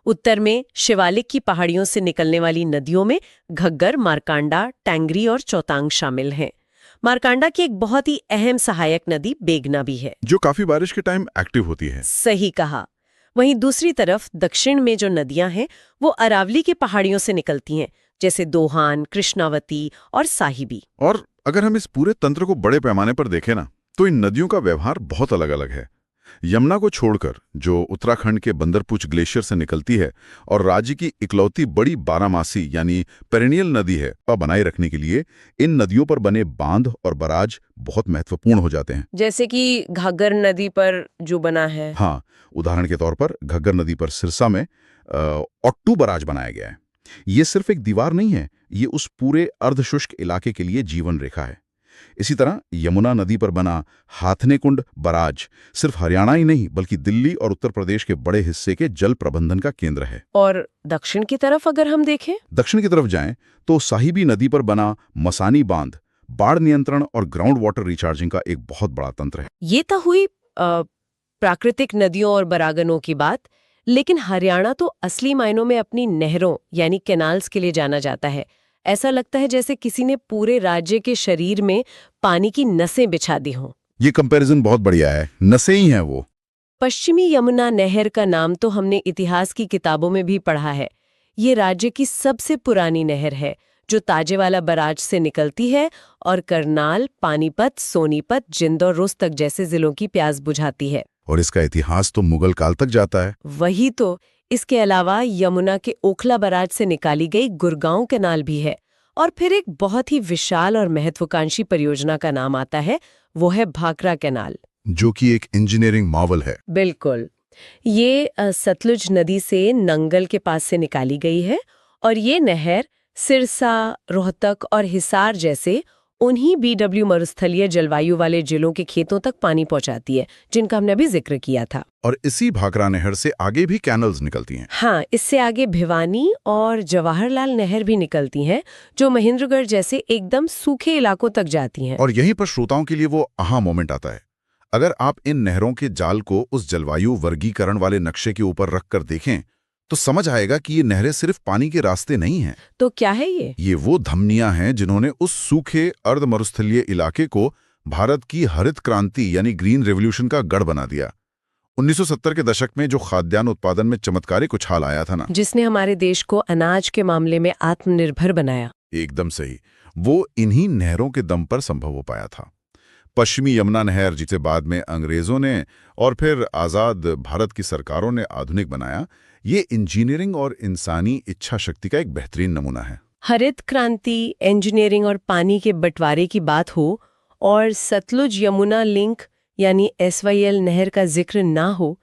उत्तर में शिवालिक की पहाड़ियों से निकलने वाली नदियों में घग्गर, मारकांडा, टैंगरी और चौतांग शामिल हैं। मारकांडा की एक बहुत ही अहम सहायक नदी बेगना भी है,
जो काफी बारिश के टाइम एक्टिव होती है।
सही कहा। वहीं दूसरी तरफ दक्षिण में जो नदियां हैं वो अरावली की पहाड़ियों से निकलती हैं, जैसे दोहान, कृष्णावती और साहिबी।
और अगर हम इस पूरे तंत्र को बड़े पैमाने पर देखें ना, तो इन नदियों का व्यवहार बहुत अलग अलग है। यमुना को छोड़कर, जो उत्तराखंड के बंदरपूछ ग्लेशियर से निकलती है और राज्य की इकलौती बड़ी बारहमासी यानी पेरिनियल नदी है, वह बनाए रखने के लिए इन नदियों पर बने बांध और बराज बहुत महत्वपूर्ण हो जाते हैं।
जैसे कि घग्गर नदी पर जो बना है।
हाँ, उदाहरण के तौर पर घग्गर नदी पर सिरसा में ऑट्टू बराज बनाया गया है। ये सिर्फ एक दीवार नहीं है, ये उस पूरे अर्धशुष्क इलाके के लिए जीवन रेखा है। इसी तरह यमुना नदी पर बना हाथनेकुंड बराज सिर्फ हरियाणा ही नहीं बल्कि दिल्ली और उत्तर प्रदेश के बड़े हिस्से के जल प्रबंधन का केंद्र है।
और दक्षिण की तरफ अगर हम देखें,
दक्षिण की तरफ जाएं तो साहिबी नदी पर बना मसानी बांध बाढ़ नियंत्रण और ग्राउंड वाटर रिचार्जिंग का एक बहुत बड़ा तंत्र है।
ये तो हुई प्राकृतिक नदियों और बरागनों की बात, लेकिन हरियाणा तो असली मायनों में अपनी नहरों यानी कैनाल्स के लिए जाना जाता है। ऐसा लगता है जैसे किसी ने पूरे राज्य के शरीर में पानी की नसें बिछा दी हों।
ये कंपैरिजन बहुत बढ़िया है, नसें ही हैं वो।
पश्चिमी यमुना नहर का नाम तो हमने इतिहास की किताबों में भी पढ़ा है। ये राज्य की सबसे पुरानी नहर है, जो ताजेवाला बराज से निकलती है और करनाल, पानीपत, सोनीपत, जिंद और रोहतक जैसे जिलों की प्यास बुझाती है।
और इसका इतिहास तो मुगल काल तक जाता है।
वही तो। इसके अलावा यमुना के ओखला बराज से निकाली गई गुरगांव कैनाल भी है। और फिर एक बहुत ही विशाल और महत्वाकांक्षी परियोजना का नाम आता है, वो है भाखरा कैनाल,
जो कि एक इंजीनियरिंग मार्वल है।
बिल्कुल। ये सतलुज नदी से नंगल के पास से निकाली गई है और ये नहर सिरसा, रोहतक और हिसार जैसे उन्हीं बीडब्ल्यू मरुस्थलीय जलवायु वाले जिलों के खेतों तक पानी पहुंचाती है, जिनका हमने अभी जिक्र किया था।
और इसी भाखरा नहर से आगे भी कैनल्स निकलती हैं।
हाँ, इससे आगे भिवानी और जवाहरलाल नहर भी निकलती हैं, जो महेंद्रगढ़ जैसे एकदम सूखे इलाकों तक जाती हैं।
और यहीं पर श्रोताओं के लिए वो आहा मोमेंट आता है। अगर आप इन नहरों के जाल को उस जलवायु वर्गीकरण वाले नक्शे के ऊपर रखकर देखें तो समझ आएगा कि ये नहरें सिर्फ पानी के रास्ते नहीं हैं।
तो क्या है ये?
ये वो धमनियां हैं जिन्होंने उस सूखे अर्ध मरुस्थलीय इलाके को भारत की हरित क्रांति यानी ग्रीन रेवोल्यूशन का गढ़ बना दिया। 1970 के दशक में जो खाद्यान्न उत्पादन में चमत्कारिक उछाल आया था ना,
जिसने हमारे देश को अनाज के मामले में आत्मनिर्भर बनाया।
एकदम सही, वो इन्हीं नहरों के दम पर संभव हो पाया था। पश्चिमी यमुना नहर, जिसे बाद में अंग्रेजों ने और फिर आजाद भारत की सरकारों ने आधुनिक बनाया, ये इंजीनियरिंग और इंसानी इच्छा शक्ति का एक बेहतरीन नमूना है।
हरित क्रांति, इंजीनियरिंग और पानी के बंटवारे की बात हो और सतलुज यमुना लिंक यानी SYL नहर का जिक्र ना हो,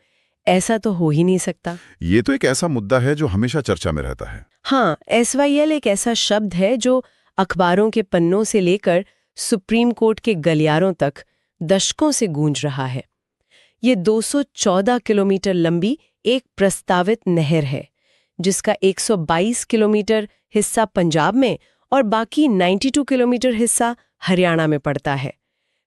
ऐसा तो हो ही नहीं सकता।
ये तो एक ऐसा मुद्दा है जो हमेशा चर्चा में रहता है।
हाँ, SYL एक ऐसा शब्द है जो अखबारों के पन्नों से लेकर सुप्रीम कोर्ट के गलियारों तक दशकों से गूंज रहा है। ये 214 किलोमीटर लंबी एक प्रस्तावित नहर है, जिसका 122 किलोमीटर हिस्सा पंजाब में और बाकी 92 किलोमीटर हिस्सा हरियाणा में पड़ता है।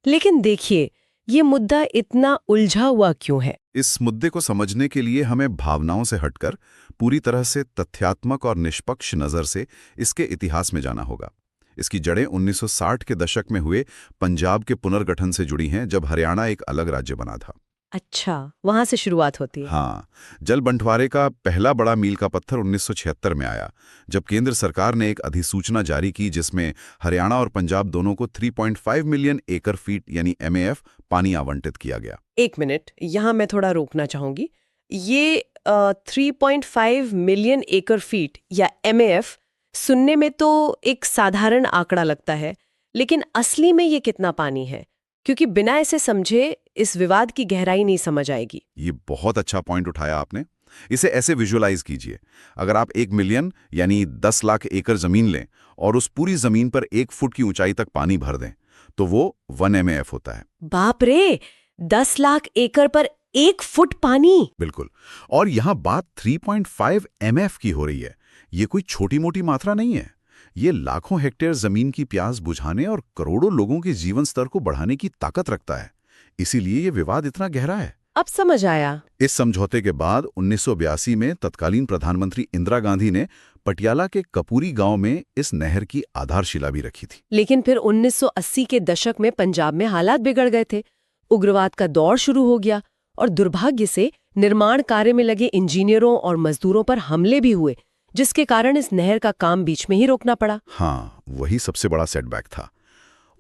लेकिन देखिए, ये मुद्दा इतना उलझा हुआ क्यों है?
इस मुद्दे को समझने के लिए हमें भावनाओं से हटकर पूरी तरह से तथ्यात्मक और निष्पक्ष नज़र से इसके इतिहास में जाना होगा। इसकी जड़ें 1960 के दशक में हुए पंजाब के पुनर्गठन से जुड़ी हैं, जब हरियाणा एक अलग राज्य बना था।
अच्छा, वहां से शुरुआत होती है।
हाँ, जल बंटवारे का पहला बड़ा मील का पत्थर 1976 में आया, जब केंद्र सरकार ने एक अधिसूचना जारी की जिसमें हरियाणा और पंजाब दोनों को 3.5 मिलियन एकड़ फीट यानी MAF पानी आवंटित किया गया।
एक मिनट, यहाँ मैं थोड़ा रोकना चाहूंगी। ये 3.5 मिलियन एकड़ फीट या MAF सुनने में तो एक साधारण आंकड़ा लगता है, लेकिन असली में ये कितना पानी है? क्योंकि बिना ऐसे समझे इस विवाद की गहराई नहीं समझ आएगी।
ये बहुत अच्छा पॉइंट उठाया आपने। इसे ऐसे विजुअलाइज कीजिए, अगर आप 1 मिलियन यानी 10 लाख एकड़ जमीन लें और उस पूरी जमीन पर 1 फुट की ऊंचाई तक पानी भर दें, तो वो 1 MAF होता है।
बाप रे, 10 लाख एकड़ पर 1 फुट पानी!
बिल्कुल। और यहाँ बात 3.5 MF की हो रही है। ये कोई छोटी मोटी मात्रा नहीं है। ये लाखों हेक्टेयर जमीन की प्यास बुझाने और करोड़ों लोगों के जीवन स्तर को बढ़ाने की ताकत रखता है। इसीलिए ये विवाद इतना गहरा है।
अब समझ आया।
इस समझौते के बाद 1982 में तत्कालीन प्रधानमंत्री इंदिरा गांधी ने पटियाला के कपूरी गांव में इस नहर की आधारशिला भी रखी थी।
लेकिन फिर 1980 के दशक में पंजाब में हालात बिगड़ गए थे। उग्रवाद का दौर शुरू हो गया और दुर्भाग्य से निर्माण कार्य में लगे इंजीनियरों और मजदूरों पर हमले भी हुए, जिसके कारण इस नहर का काम बीच में ही रोकना पड़ा।
हाँ, वही सबसे बड़ा सेटबैक था।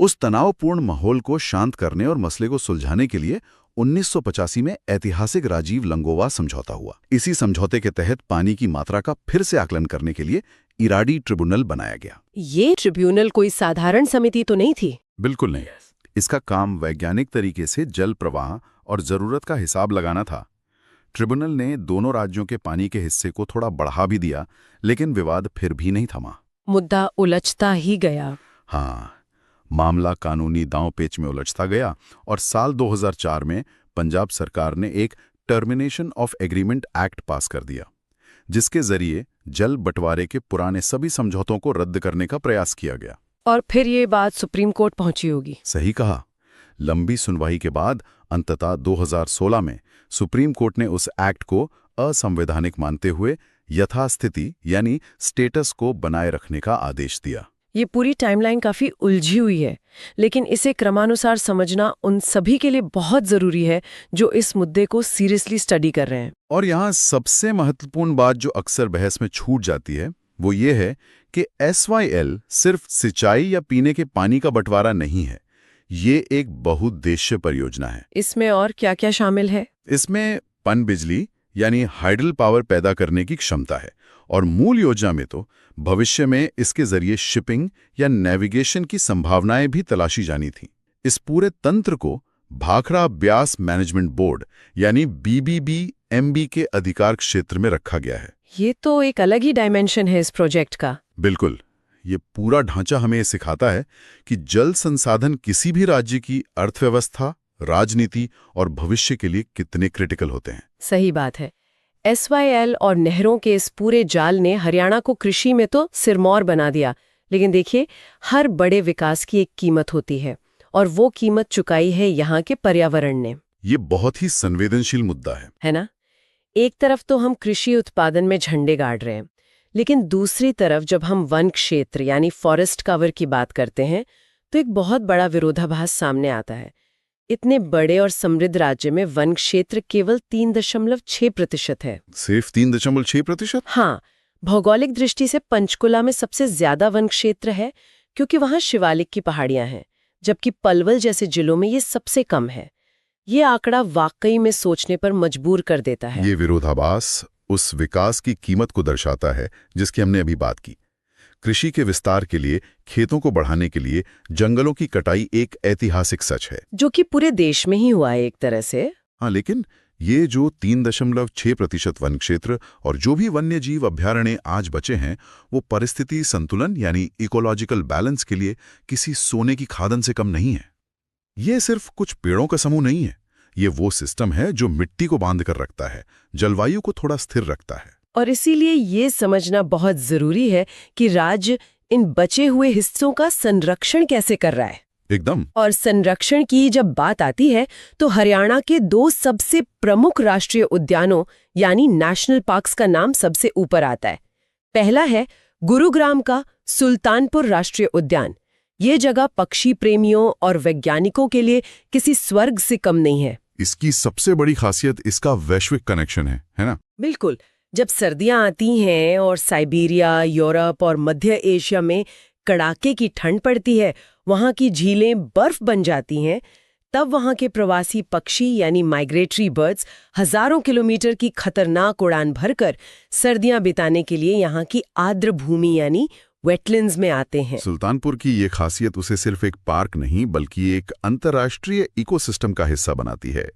उस तनावपूर्ण माहौल को शांत करने और मसले को सुलझाने के लिए 1985 में ऐतिहासिक राजीव लंगोवा समझौता हुआ। इसी समझौते के तहत पानी की मात्रा का फिर से आकलन करने के लिए इराडी ट्रिब्यूनल बनाया गया।
ये ट्रिब्यूनल कोई साधारण समिति तो नहीं थी?
बिल्कुल नहीं। इसका काम वैज्ञानिक तरीके से जल प्रवाह और जरूरत का हिसाब लगाना था। ट्रिब्यूनल ने दोनों राज्यों के पानी के हिस्से को थोड़ा बढ़ा भी दिया, लेकिन विवाद फिर भी नहीं थमा।
मुद्दा उलझता ही गया।
हाँ, मामला कानूनी दांव-पेच में उलझता गया और साल 2004 में पंजाब सरकार ने एक टर्मिनेशन ऑफ एग्रीमेंट एक्ट पास कर दिया, जिसके जरिए जल बंटवारे के पुराने सभी समझौतों को रद्द करने का प्रयास किया गया।
और फिर ये बात सुप्रीम कोर्ट पहुंची होगी।
सही कहा। लंबी सुनवाई के बाद अंततः 2016 में सुप्रीम कोर्ट ने उस एक्ट को असंवैधानिक मानते हुए यथास्थिति यानी स्टेटस को बनाए रखने का आदेश दिया।
ये पूरी टाइमलाइन काफी उलझी हुई है, लेकिन इसे क्रमानुसार समझना उन सभी के लिए बहुत जरूरी है जो इस मुद्दे को सीरियसली स्टडी कर रहे हैं।
और यहाँ सबसे महत्वपूर्ण बात जो अक्सर बहस में छूट जाती है, वो ये है कि SYL सिर्फ सिंचाई या पीने के पानी का बंटवारा नहीं है, ये एक बहुउद्देश्य परियोजना है।
इसमें और क्या-क्या शामिल है?
इसमें पनबिजली यानी हाइडल पावर पैदा करने की क्षमता है, और मूल योजना में तो भविष्य में इसके जरिए शिपिंग या नेविगेशन की संभावनाएं भी तलाशी जानी थी। इस पूरे तंत्र को भाखड़ा ब्यास मैनेजमेंट बोर्ड यानी BBBMB के अधिकार क्षेत्र में रखा गया है।
ये तो एक अलग ही डायमेंशन है इस प्रोजेक्ट का।
बिल्कुल, ये पूरा ढांचा हमें सिखाता है कि जल संसाधन किसी भी राज्य की अर्थव्यवस्था, राजनीति और भविष्य के लिए कितने क्रिटिकल होते हैं।
सही बात है। SYL और नहरों के इस पूरे जाल ने हरियाणा को कृषि में तो सिरमौर बना दिया, लेकिन देखिए, हर बड़े विकास की एक कीमत होती है, और वो कीमत चुकाई है यहाँ के पर्यावरण ने।
ये बहुत ही संवेदनशील मुद्दा है
ना? एक तरफ तो हम कृषि उत्पादन में झंडे गाड़ रहे हैं, लेकिन दूसरी तरफ जब हम वन क्षेत्र यानी फॉरेस्ट कवर की बात करते हैं तो एक बहुत बड़ा विरोधाभास सामने आता है। इतने बड़े और समृद्ध राज्य में वन क्षेत्र केवल 3.6% है।
सिर्फ 3.6%?
हाँ, भौगोलिक दृष्टि से पंचकुला में सबसे ज्यादा वन क्षेत्र है, क्योंकि वहां शिवालिक की पहाड़ियां हैं, जबकि पलवल जैसे जिलों में ये सबसे कम है। ये आंकड़ा वाकई में सोचने पर मजबूर कर देता है।
ये विरोधाभास उस विकास की कीमत को दर्शाता है जिसकी हमने अभी बात की। कृषि के विस्तार के लिए, खेतों को बढ़ाने के लिए जंगलों की कटाई एक ऐतिहासिक सच है,
जो कि पूरे देश में ही हुआ है एक तरह से।
हाँ, लेकिन ये जो 3.6% वन क्षेत्र और जो भी वन्य जीव अभ्यारण्य आज बचे हैं, वो परिस्थिति संतुलन यानी इकोलॉजिकल बैलेंस के लिए किसी सोने की खादन से कम नहीं है। ये सिर्फ कुछ पेड़ों का समूह नहीं है, ये वो सिस्टम है जो मिट्टी को बांध कर रखता है, जलवायु को थोड़ा स्थिर रखता है।
और इसीलिए ये समझना बहुत जरूरी है कि राज्य इन बचे हुए हिस्सों का संरक्षण कैसे कर रहा है।
एकदम।
और संरक्षण की जब बात आती है तो हरियाणा के 2 सबसे प्रमुख राष्ट्रीय उद्यानों यानी नेशनल पार्क्स का नाम सबसे ऊपर आता है। पहला है गुरुग्राम का सुल्तानपुर राष्ट्रीय उद्यान। ये जगह पक्षी प्रेमियों और वैज्ञानिकों के लिए किसी स्वर्ग से कम नहीं है।
इसकी सबसे बड़ी खासियत इसका वैश्विक कनेक्शन है ना?
बिल्कुल। जब सर्दियां आती हैं और साइबेरिया, यूरोप और मध्य एशिया में कड़ाके की ठंड पड़ती है, वहां की झीलें बर्फ बन जाती हैं, तब वहां के प्रवासी पक्षी यानी माइग्रेटरी बर्ड्स हजारों किलोमीटर की खतरनाक उड़ान भरकर सर्दियां बिताने के लिए यहाँ की आर्द्र भूमि यानी वेटलैंड्स में आते हैं।
सुल्तानपुर की ये खासियत उसे सिर्फ एक पार्क नहीं बल्कि एक अंतर्राष्ट्रीय इकोसिस्टम का हिस्सा बनाती है।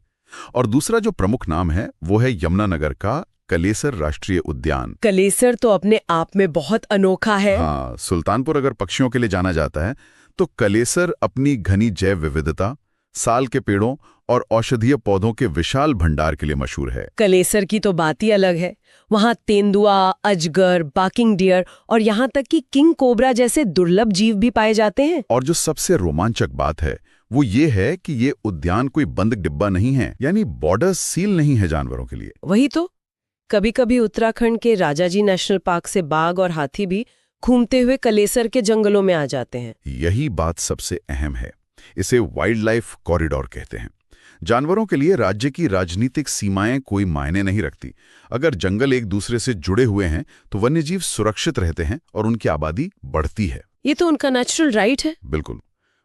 और दूसरा जो प्रमुख नाम है वो है यमुनानगर का कलेसर राष्ट्रीय उद्यान।
कलेसर तो अपने आप में बहुत अनोखा है।
हाँ, सुल्तानपुर अगर पक्षियों के लिए जाना जाता है तो कलेसर अपनी घनी जैव विविधता, साल के पेड़ों और औषधीय पौधों के विशाल भंडार के लिए मशहूर है।
कलेसर की तो बात ही अलग है। वहाँ तेंदुआ, अजगर, बाकिंग डियर और यहाँ तक कि किंग कोबरा जैसे दुर्लभ जीव भी पाए जाते हैं।
और जो सबसे रोमांचक बात है वो ये है कि ये उद्यान कोई बंद डिब्बा नहीं है, यानी बॉर्डर सील नहीं है जानवरों के लिए।
वही तो, कभी कभी उत्तराखंड के राजाजी नेशनल पार्क से बाघ और हाथी भी घूमते हुए कलेसर के जंगलों में आ जाते हैं।
यही बात सबसे अहम है। इसे वाइल्ड लाइफ कॉरिडोर कहते हैं। जानवरों के लिए राज्य की राजनीतिक सीमाएं कोई मायने नहीं रखती। अगर जंगल एक दूसरे से जुड़े हुए हैं तो वन्यजीव सुरक्षित रहते हैं और उनकी आबादी बढ़ती है।
ये तो उनका नेचुरल राइट है।
बिल्कुल।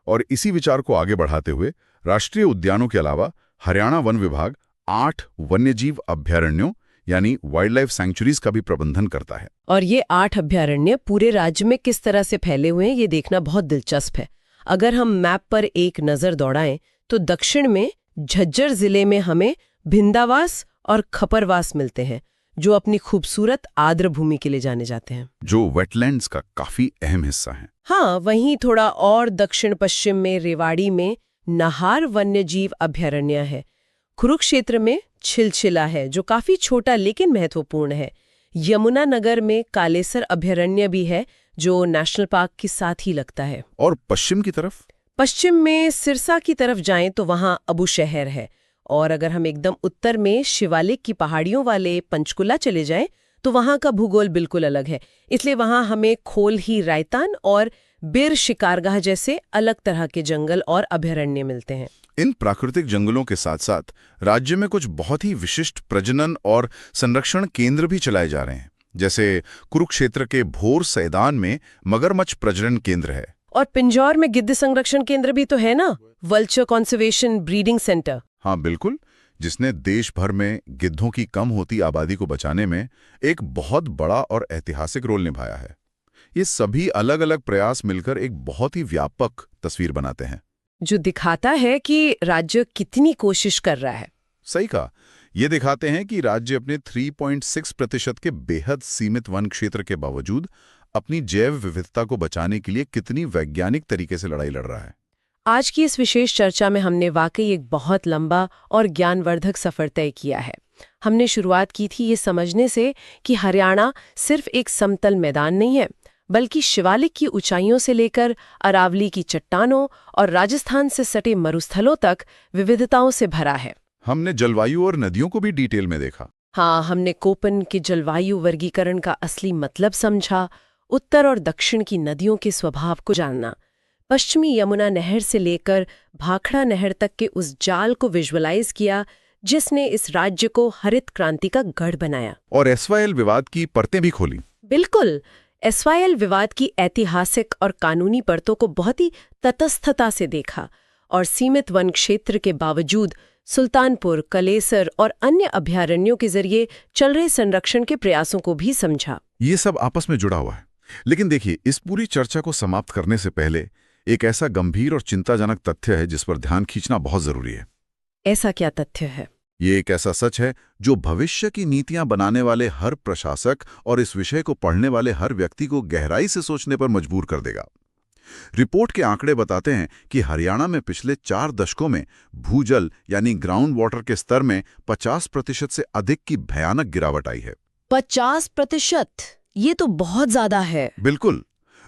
और इसी विचार को आगे बढ़ाते हुए राष्ट्रीय उद्यानों के अलावा हरियाणा वन विभाग 8 वन्यजीव अभ्यारण्यों यानी वाइल्ड लाइफ सैंक्चुरीज का भी प्रबंधन करता है।
और ये 8 अभ्यारण्य पूरे राज्य में किस तरह से फैले हुए हैं ये देखना बहुत दिलचस्प है। अगर हम मैप पर एक नजर दौड़ाएं तो दक्षिण में झज्जर जिले में हमें भिंदावास और खपरवास मिलते हैं, जो अपनी खूबसूरत आर्द्र भूमि के लिए जाने जाते हैं,
जो वेटलैंड्स का काफी अहम हिस्सा है।
हाँ, वहीं थोड़ा और दक्षिण पश्चिम में रेवाड़ी में नाहर वन्यजीव अभ्यारण्य है। कुरुक्षेत्र में छिलछिला है जो काफी छोटा लेकिन महत्वपूर्ण है। यमुनानगर में कालेसर अभ्यारण्य भी है जो नेशनल पार्क के साथ ही लगता है।
और पश्चिम की तरफ?
पश्चिम में सिरसा की तरफ जाएं तो वहां अबूशहर है। और अगर हम एकदम उत्तर में शिवालिक की पहाड़ियों वाले पंचकुला चले जाएं तो वहां का भूगोल बिल्कुल अलग है। इसलिए वहां हमें खोल ही रायतान और बिर शिकारगाह जैसे अलग तरह के जंगल और अभयारण्य मिलते हैं।
इन प्राकृतिक जंगलों के साथ साथ राज्य में कुछ बहुत ही विशिष्ट प्रजनन और संरक्षण केंद्र भी चलाए जा रहे हैं, जैसे कुरुक्षेत्र के भोर सैदान में मगरमच्छ प्रजनन केंद्र है।
और पिंजौर में गिद्ध संरक्षण केंद्र भी तो है ना, वल्चर कॉन्जर्वेशन ब्रीडिंग सेंटर।
हाँ बिल्कुल, जिसने देश भर में गिद्धों की कम होती आबादी को बचाने में एक बहुत बड़ा और ऐतिहासिक रोल निभाया है। ये सभी अलग अलग प्रयास मिलकर एक बहुत ही व्यापक तस्वीर बनाते हैं,
जो दिखाता है कि राज्य कितनी कोशिश कर रहा है।
सही कहा। ये दिखाते हैं कि राज्य अपने 3.6% के बेहद सीमित वन क्षेत्र के बावजूद अपनी जैव विविधता को बचाने के लिए कितनी वैज्ञानिक तरीके से लड़ाई लड़ रहा है।
आज की इस विशेष चर्चा में हमने वाकई एक बहुत लंबा और ज्ञानवर्धक सफर तय किया है। हमने शुरुआत की थी ये समझने से कि हरियाणा सिर्फ एक समतल मैदान नहीं है, बल्कि शिवालिक की ऊंचाइयों से लेकर अरावली की चट्टानों और राजस्थान से सटे मरुस्थलों तक विविधताओं से भरा है।
हमने जलवायु और नदियों को भी डिटेल में देखा।
हाँ, हमने कोपन के जलवायु वर्गीकरण का असली मतलब समझा, उत्तर और दक्षिण की नदियों के स्वभाव को जानना, पश्चिमी यमुना नहर से लेकर भाखड़ा नहर तक के उस जाल को विजुअलाइज किया जिसने इस राज्य को हरित क्रांति का गढ़ बनाया।
और एसवाईएल विवाद की परतें भी खोली।
बिल्कुल, एसवाईएल विवाद की ऐतिहासिक और कानूनी परतों को बहुत ही तटस्थता से देखा और सीमित वन क्षेत्र के बावजूद सुल्तानपुर, कलेसर और अन्य अभयारण्यों के जरिए चल रहे संरक्षण के प्रयासों को भी समझा।
ये सब आपस में जुड़ा हुआ है। लेकिन देखिए, इस पूरी चर्चा को समाप्त करने से पहले एक ऐसा गंभीर और चिंताजनक तथ्य है जिस पर ध्यान खींचना बहुत जरूरी है।
ऐसा क्या तथ्य है?
ये एक ऐसा सच है जो भविष्य की नीतियां बनाने वाले हर प्रशासक और इस विषय को पढ़ने वाले हर व्यक्ति को गहराई से सोचने पर मजबूर कर देगा। रिपोर्ट के आंकड़े बताते हैं कि हरियाणा में पिछले 4 दशकों में भूजल यानी ग्राउंड वाटर के स्तर में 50% से अधिक की भयानक गिरावट आई है।
50%? ये तो बहुत ज्यादा है।
बिल्कुल।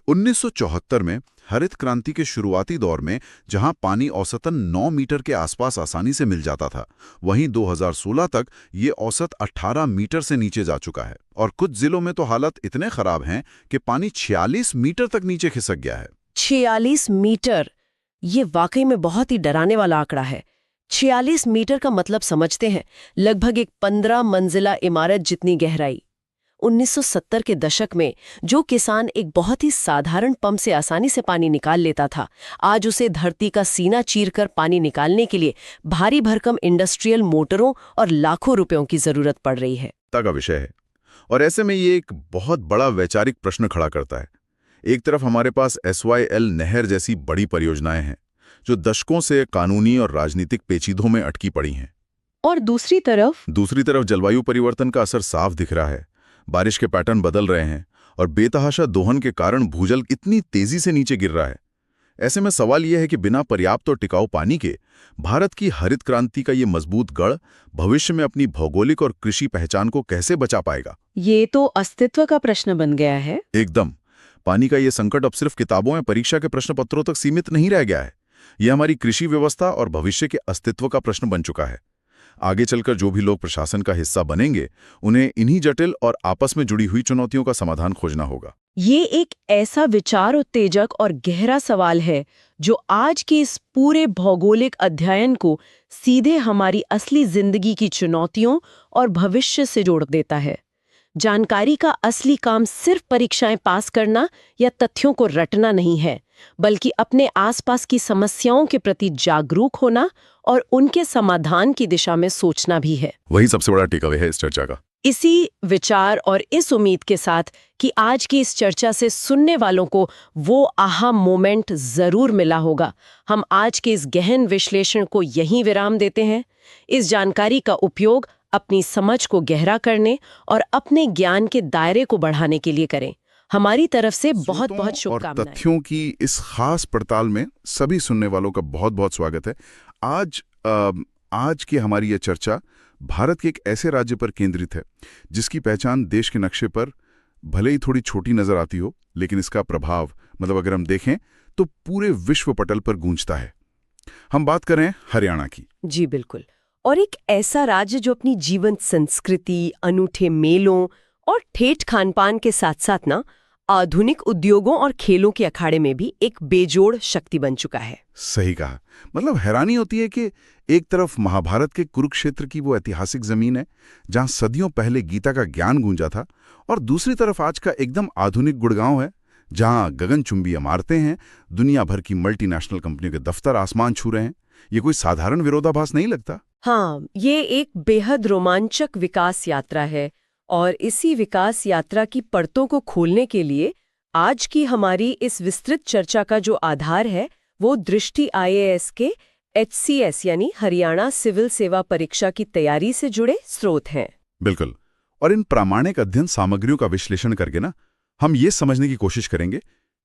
1974 में हरित क्रांति के शुरुआती दौर में जहां पानी औसतन 9 मीटर के आसपास आसानी से मिल जाता था, वहीं 2016 तक ये औसत 18 मीटर से नीचे जा चुका है। और कुछ जिलों में तो हालत इतने खराब हैं कि पानी 46 मीटर तक नीचे खिसक गया है।
46 मीटर, ये वाकई में बहुत ही डराने वाला आंकड़ा है। 46 मीटर का मतलब समझते हैं, लगभग एक 15 मंजिला इमारत जितनी गहराई। 1970 के दशक में जो किसान एक बहुत ही साधारण पंप से आसानी से पानी निकाल लेता था, आज उसे धरती का सीना चीरकर पानी निकालने के लिए भारी भरकम इंडस्ट्रियल मोटरों और लाखों रुपयों की जरूरत पड़ रही है।
का विषय है। और ऐसे में ये एक बहुत बड़ा वैचारिक प्रश्न खड़ा करता है। एक तरफ हमारे पास एसवाईएल नहर जैसी बड़ी परियोजनाएं हैं जो दशकों से कानूनी और राजनीतिक पेचीदों में अटकी पड़ी हैं,
और दूसरी तरफ
जलवायु परिवर्तन का असर साफ दिख रहा है। बारिश के पैटर्न बदल रहे हैं और बेतहाशा दोहन के कारण भूजल इतनी तेजी से नीचे गिर रहा है। ऐसे में सवाल यह है कि बिना पर्याप्त और टिकाऊ पानी के भारत की हरित क्रांति का ये मजबूत गढ़ भविष्य में अपनी भौगोलिक और कृषि पहचान को कैसे बचा पाएगा?
ये तो अस्तित्व का प्रश्न बन गया है।
एकदम। पानी का ये संकट अब सिर्फ किताबों या परीक्षा के प्रश्न पत्रों तक सीमित नहीं रह गया है। यह हमारी कृषि व्यवस्था और भविष्य के अस्तित्व का प्रश्न बन चुका है। आगे चलकर जो भी लोग प्रशासन का हिस्सा बनेंगे, उन्हें इन्हीं जटिल और आपस में जुड़ी हुई चुनौतियों का समाधान खोजना होगा।
ये एक ऐसा विचार उत्तेजक और गहरा सवाल है जो आज के इस पूरे भौगोलिक अध्ययन को सीधे हमारी असली जिंदगी की चुनौतियों और भविष्य से जोड़ देता है। जानकारी का असली काम सिर्फ परीक्षाएं पास करना या तथ्यों को रटना नहीं है, बल्कि अपने आसपास की समस्याओं के प्रति जागरूक होना और उनके समाधान की दिशा में सोचना भी है।
वही सबसे बड़ा टेकअवे है इस चर्चा का।
इसी विचार और इस उम्मीद के साथ कि आज की इस चर्चा से सुनने वालों को वो आहा मोमेंट जरूर मिला होगा, हम आज के इस गहन विश्लेषण को यहीं विराम देते हैं। इस जानकारी का उपयोग अपनी समझ को गहरा करने और अपने ज्ञान के दायरे को बढ़ाने के लिए करें। हमारी तरफ से बहुत बहुत शुभकामनाएं।
तथ्यों की इस खास पड़ताल में सभी सुनने वालों का बहुत बहुत स्वागत है। आज की हमारी ये चर्चा भारत के एक ऐसे राज्य पर केंद्रित है जिसकी पहचान देश के नक्शे पर भले ही थोड़ी छोटी नजर आती हो, लेकिन इसका प्रभाव अगर हम देखें तो पूरे विश्व पटल पर गूंजता है। हम बात करें हरियाणा की।
जी बिल्कुल। और एक ऐसा राज्य जो अपनी जीवंत संस्कृति, अनूठे मेलों और ठेठ खानपान के साथ साथ आधुनिक उद्योगों और खेलों के अखाड़े में भी एक बेजोड़ शक्ति बन चुका है।
सही कहा। मतलब हैरानी होती है कि एक तरफ महाभारत के कुरुक्षेत्र की वो ऐतिहासिक जमीन है जहां सदियों पहले गीता का ज्ञान गूंजा था, और दूसरी तरफ आज का एकदम आधुनिक गुड़गांव है जहां गगनचुंबी इमारतें हैं, दुनिया भर की मल्टीनेशनल कंपनियों के दफ्तर आसमान छू रहे हैं। ये कोई साधारण विरोधाभास नहीं लगता।
हाँ, ये एक बेहद रोमांचक विकास यात्रा है, और इसी विकास यात्रा की परतों को खोलने के लिए आज की हमारी इस विस्तृत चर्चा का जो आधार है वो दृष्टि IAS के HCS यानी हरियाणा सिविल सेवा परीक्षा की तैयारी से जुड़े स्रोत हैं।
बिल्कुल। और इन प्रामाणिक अध्ययन सामग्रियों का विश्लेषण करके ना हम ये समझने की कोशिश करेंगे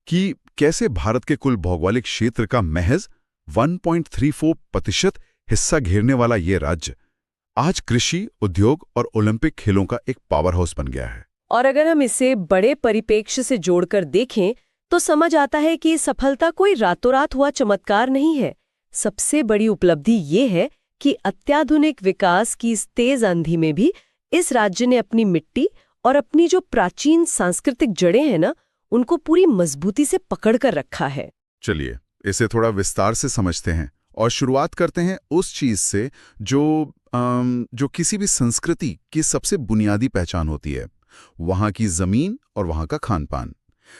कि कैसे भारत के कुल भौगोलिक क्षेत्र का महज 1.34% हिस्सा घेरने वाला ये राज्य आज कृषि, उद्योग और ओलंपिक खेलों का एक पावर हाउस बन गया है।
और अगर हम इसे बड़े परिप्रेक्ष्य से जोड़कर देखें तो समझ आता है कि सफलता कोई रातों रात हुआ चमत्कार नहीं है। सबसे बड़ी उपलब्धि ये है कि अत्याधुनिक विकास की इस तेज आंधी में भी इस राज्य ने अपनी मिट्टी और अपनी जो प्राचीन सांस्कृतिक जड़ें हैं ना, उनको पूरी मजबूती से पकड़ कर रखा है।
चलिए इसे थोड़ा विस्तार से समझते हैं और शुरुआत करते हैं उस चीज से जो किसी भी संस्कृति की सबसे बुनियादी पहचान होती है, वहां की जमीन और वहां का खान पान।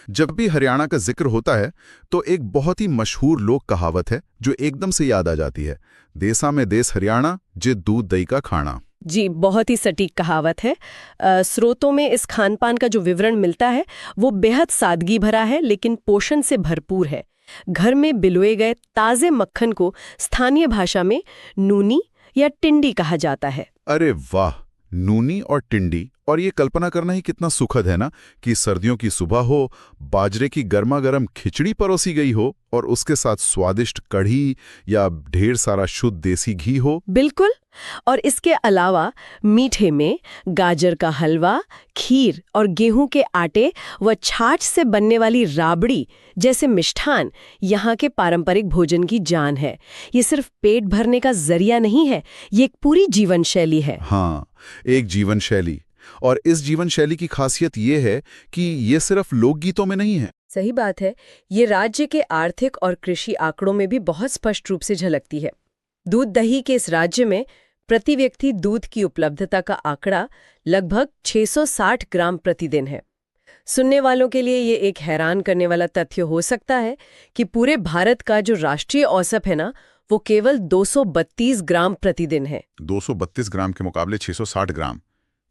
जब भी हरियाणा का जिक्र होता है तो एक बहुत ही मशहूर लोक कहावत है जो एकदम से याद आ जाती है, देसा में देश हरियाणा जे दूध दही का खाना।
जी, बहुत ही सटीक कहावत है। स्रोतों में इस खान पान का जो विवरण मिलता है वो बेहद सादगी भरा है लेकिन पोषण से भरपूर है। घर में बिलोए गए ताजे मक्खन को स्थानीय भाषा में नूनी या टिंडी कहा जाता है।
अरे वाह, नूनी और टिंडी। और ये कल्पना करना ही कितना सुखद है ना कि सर्दियों की सुबह हो, बाजरे की गर्मा गर्म खिचड़ी परोसी गई हो और उसके साथ स्वादिष्ट कढ़ी या ढेर सारा शुद्ध देसी घी हो।
बिल्कुल। और इसके अलावा मीठे में गाजर का हलवा, खीर और गेहूं के आटे व छाछ से बनने वाली राबड़ी जैसे मिष्ठान यहाँ के पारंपरिक भोजन की जान है। ये सिर्फ पेट भरने का जरिया नहीं है, ये एक पूरी जीवन शैली है।
हाँ, एक जीवन शैली। और इस जीवन शैली की खासियत ये है कि ये सिर्फ लोकगीतों में नहीं है।
सही बात है, ये राज्य के आर्थिक और कृषि आंकड़ों में भी बहुत स्पष्ट रूप से झलकती है। दूध दही के इस राज्य में प्रति व्यक्ति दूध की उपलब्धता का आंकड़ा लगभग 660 ग्राम प्रतिदिन है। सुनने वालों के लिए ये एक हैरान करने वाला तथ्य हो सकता है कि पूरे भारत का जो राष्ट्रीय औसत है ना, वो केवल 232 ग्राम प्रतिदिन है।
232 ग्राम के मुकाबले 660 ग्राम,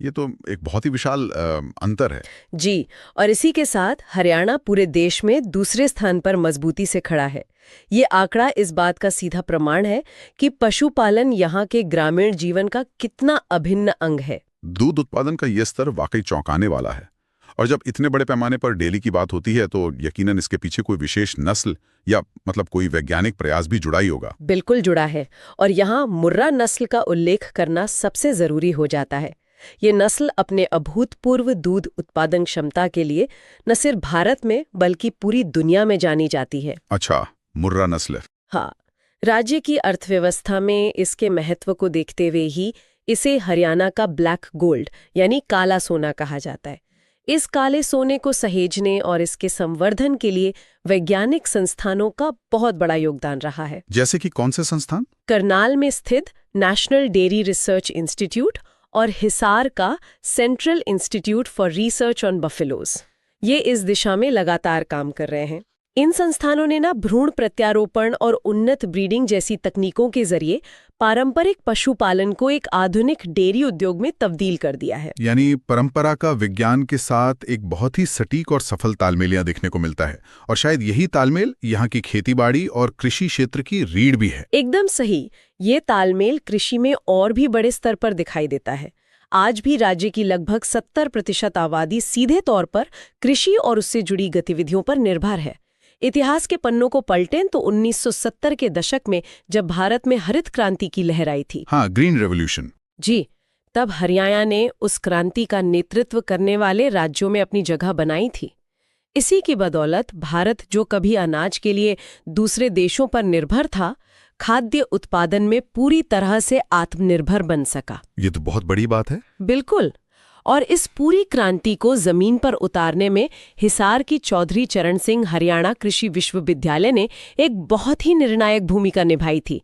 ये तो एक बहुत ही विशाल अंतर है।
जी, और इसी के साथ हरियाणा पूरे देश में दूसरे स्थान पर मजबूती से खड़ा है। ये आंकड़ा इस बात का सीधा प्रमाण है कि पशुपालन यहाँ के ग्रामीण जीवन का कितना अभिन्न अंग है।
दूध उत्पादन का ये स्तर वाकई चौंकाने वाला है। और जब इतने बड़े पैमाने पर डेयरी की बात होती है तो यकीनन इसके पीछे कोई विशेष नस्ल या मतलब कोई वैज्ञानिक प्रयास भी जुड़ा ही होगा।
बिल्कुल जुड़ा है, और यहाँ मुर्रा नस्ल का उल्लेख करना सबसे जरूरी हो जाता है। ये नस्ल अपने अभूतपूर्व दूध उत्पादन क्षमता के लिए न सिर्फ भारत में बल्कि पूरी दुनिया में जानी जाती है।
अच्छा, मुर्रा नस्ल।
हाँ, राज्य की अर्थव्यवस्था में इसके महत्व को देखते हुए ही इसे हरियाणा का ब्लैक गोल्ड यानी काला सोना कहा जाता है। इस काले सोने को सहेजने और इसके संवर्धन के लिए वैज्ञानिक संस्थानों का बहुत बड़ा योगदान रहा है।
जैसे कि कौन से संस्थान?
करनाल में स्थित नेशनल डेयरी रिसर्च इंस्टीट्यूट और हिसार का central institute for research on buffaloes, ये इस दिशा में लगातार काम कर रहे हैं। इन संस्थानों ने ना भ्रूण प्रत्यारोपण और उन्नत ब्रीडिंग जैसी तकनीकों के जरिए पारंपरिक पशुपालन को एक आधुनिक डेयरी उद्योग में तब्दील कर दिया है।
यानी परंपरा का विज्ञान के साथ एक बहुत ही सटीक और सफल तालमेल यहाँ देखने को मिलता है, और शायद यही तालमेल यहाँ की खेतीबाड़ी और कृषि क्षेत्र की रीढ़ भी है।
एकदम सही, ये तालमेल कृषि में और भी बड़े स्तर पर दिखाई देता है। आज भी राज्य की लगभग 70% आबादी सीधे तौर पर कृषि और उससे जुड़ी गतिविधियों पर निर्भर है। इतिहास के पन्नों को पलटें तो 1970 के दशक में जब भारत में हरित क्रांति की लहर आई थी,
हाँ, ग्रीन रेवोल्यूशन,
जी, तब हरियाणा ने उस क्रांति का नेतृत्व करने वाले राज्यों में अपनी जगह बनाई थी। इसी की बदौलत भारत, जो कभी अनाज के लिए दूसरे देशों पर निर्भर था, खाद्य उत्पादन में पूरी तरह से आत्मनिर्भर बन सका।
ये तो बहुत बड़ी बात है।
बिल्कुल। और इस पूरी क्रांति को जमीन पर उतारने में हिसार की चौधरी चरण सिंह हरियाणा कृषि विश्वविद्यालय ने एक बहुत ही निर्णायक भूमिका निभाई थी।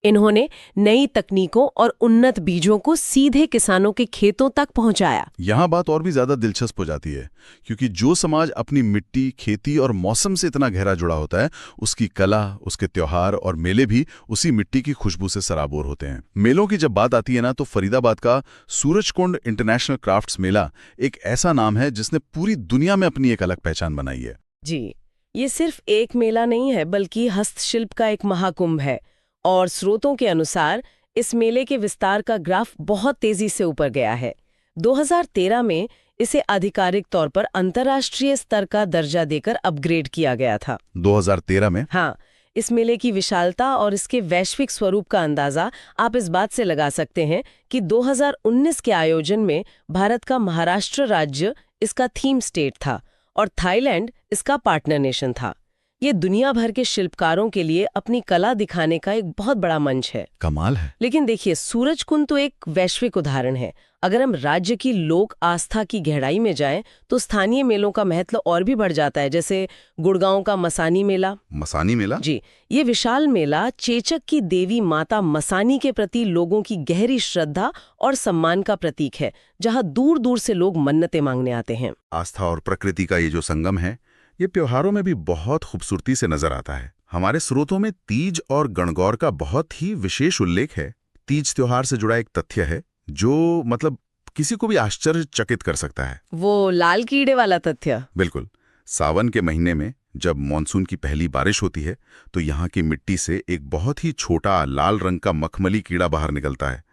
इन्होंने नई तकनीकों और उन्नत बीजों को सीधे किसानों के खेतों तक पहुंचाया।
यहाँ बात और भी ज्यादा दिलचस्प हो जाती है, क्योंकि जो समाज अपनी मिट्टी, खेती और मौसम से इतना गहरा जुड़ा होता है, उसकी कला, उसके त्योहार और मेले भी उसी मिट्टी की खुशबू से सराबोर होते हैं। मेलों की जब बात आती है ना, तो फरीदाबाद का सूरजकुंड इंटरनेशनल क्राफ्ट्स मेला एक ऐसा नाम है जिसने पूरी दुनिया में अपनी एक अलग पहचान बनाई है।
जी, ये सिर्फ एक मेला नहीं है, बल्कि हस्तशिल्प का एक महाकुंभ है। और स्रोतों के अनुसार इस मेले के विस्तार का ग्राफ बहुत तेजी से ऊपर गया है। 2013 में इसे आधिकारिक तौर पर अंतर्राष्ट्रीय स्तर का दर्जा देकर अपग्रेड किया गया था।
2013 में?
हाँ। इस मेले की विशालता और इसके वैश्विक स्वरूप का अंदाजा आप इस बात से लगा सकते हैं कि 2019 के आयोजन में भारत का महाराष्ट्र राज्य इसका थीम स्टेट था और थाईलैंड इसका पार्टनर नेशन था। ये दुनिया भर के शिल्पकारों के लिए अपनी कला दिखाने का एक बहुत बड़ा मंच है।
कमाल है।
लेकिन देखिए, सूरजकुंड तो एक वैश्विक उदाहरण है। अगर हम राज्य की लोक आस्था की गहराई में जाएं, तो स्थानीय मेलों का महत्व और भी बढ़ जाता है। जैसे गुड़गांव का मसानी मेला।
मसानी मेला?
जी, ये विशाल मेला चेचक की देवी माता मसानी के प्रति लोगों की गहरी श्रद्धा और सम्मान का प्रतीक है, जहां दूर दूर से लोग मन्नतें मांगने आते हैं।
आस्था और प्रकृति का ये जो संगम है, ये त्योहारों में भी बहुत खूबसूरती से नजर आता है। हमारे स्रोतों में तीज और गणगौर का बहुत ही विशेष उल्लेख है। तीज त्योहार से जुड़ा एक तथ्य है जो मतलब किसी को भी आश्चर्यचकित कर सकता है।
वो लाल कीड़े वाला तथ्य?
बिल्कुल। सावन के महीने में जब मॉनसून की पहली बारिश होती है, तो यहाँ की मिट्टी से एक बहुत ही छोटा लाल रंग का मखमली कीड़ा बाहर निकलता है।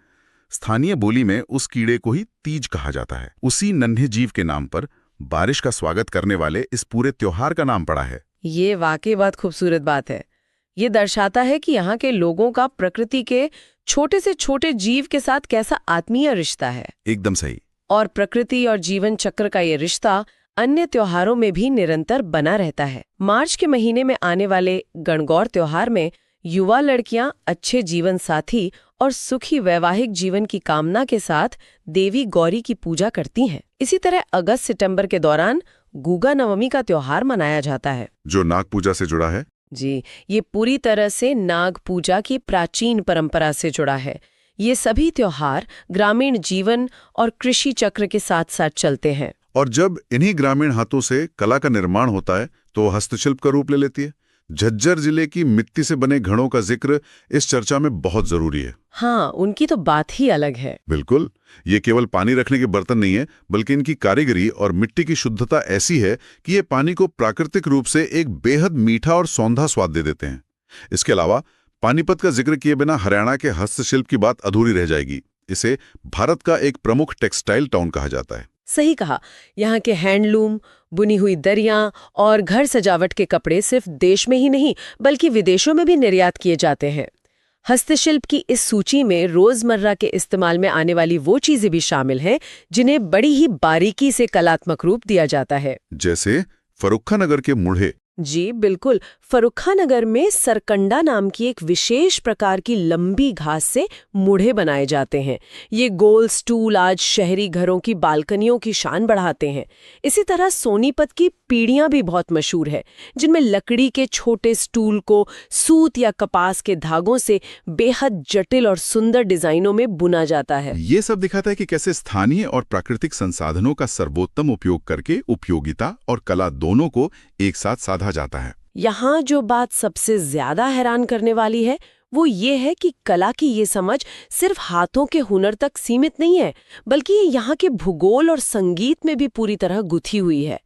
स्थानीय बोली में उस कीड़े को ही तीज कहा जाता है। उसी नन्हे जीव के नाम पर बारिश का स्वागत करने वाले इस पूरे त्योहार का नाम पड़ा है।
ये वाकई बहुत खूबसूरत बात है। ये दर्शाता है कि यहाँ के लोगों का प्रकृति के छोटे से छोटे जीव के साथ कैसा आत्मीय रिश्ता है।
एकदम सही।
और प्रकृति और जीवन चक्र का ये रिश्ता अन्य त्योहारों में भी निरंतर बना रहता है। मार्च के महीने में आने वाले गणगौर त्योहार में युवा लड़कियां अच्छे जीवन साथी और सुखी वैवाहिक जीवन की कामना के साथ देवी गौरी की पूजा करती हैं। इसी तरह अगस्त सितंबर के दौरान गुगा नवमी का त्योहार मनाया जाता है,
जो नाग पूजा से जुड़ा है।
जी, ये पूरी तरह से नाग पूजा की प्राचीन परंपरा से जुड़ा है। ये सभी त्योहार ग्रामीण जीवन और कृषि चक्र के साथ साथ चलते हैं।
और जब इन्हीं ग्रामीण हाथों से कला का निर्माण होता है, तो हस्तशिल्प का रूप ले लेती है। झज्जर जिले की मिट्टी से बने घड़ों का जिक्र इस चर्चा में बहुत जरूरी है।
हाँ, उनकी तो बात ही अलग है।
बिल्कुल। ये केवल पानी रखने के बर्तन नहीं है, बल्कि इनकी कारीगरी और मिट्टी की शुद्धता ऐसी है कि ये पानी को प्राकृतिक रूप से एक बेहद मीठा और सौंधा स्वाद दे देते हैं। इसके अलावा पानीपत का जिक्र किए बिना हरियाणा के हस्तशिल्प की बात अधूरी रह जाएगी। इसे भारत का एक प्रमुख टेक्सटाइल टाउन कहा जाता है।
सही कहा। यहाँ के हैंडलूम, बुनी हुई दरियां और घर सजावट के कपड़े सिर्फ देश में ही नहीं बल्कि विदेशों में भी निर्यात किए जाते हैं। हस्तशिल्प की इस सूची में रोजमर्रा के इस्तेमाल में आने वाली वो चीजें भी शामिल हैं जिन्हें बड़ी ही बारीकी से कलात्मक रूप दिया जाता है।
जैसे फर्रुखानगर के मुढ़े।
जी बिल्कुल। फर्रुखानगर में सरकंडा नाम की एक विशेष प्रकार की लंबी घास से मुढ़े बनाए जाते हैं। ये गोल स्टूल आज शहरी घरों की बालकनियों की शान बढ़ाते हैं। इसी तरह सोनीपत की पीढ़ियां भी बहुत मशहूर है, जिनमें लकड़ी के छोटे स्टूल को सूत या कपास के धागों से बेहद जटिल और सुंदर डिजाइनों में बुना जाता है।
ये सब दिखाता है कि कैसे स्थानीय और प्राकृतिक संसाधनों का सर्वोत्तम उपयोग करके उपयोगिता और कला दोनों को एक साथ साधा जाता है।
यहाँ जो बात सबसे ज्यादा हैरान करने वाली है वो ये है कि कला की ये समझ सिर्फ हाथों के हुनर तक सीमित नहीं है, बल्कि ये यहाँ के भूगोल और संगीत में भी पूरी तरह गुथी हुई है।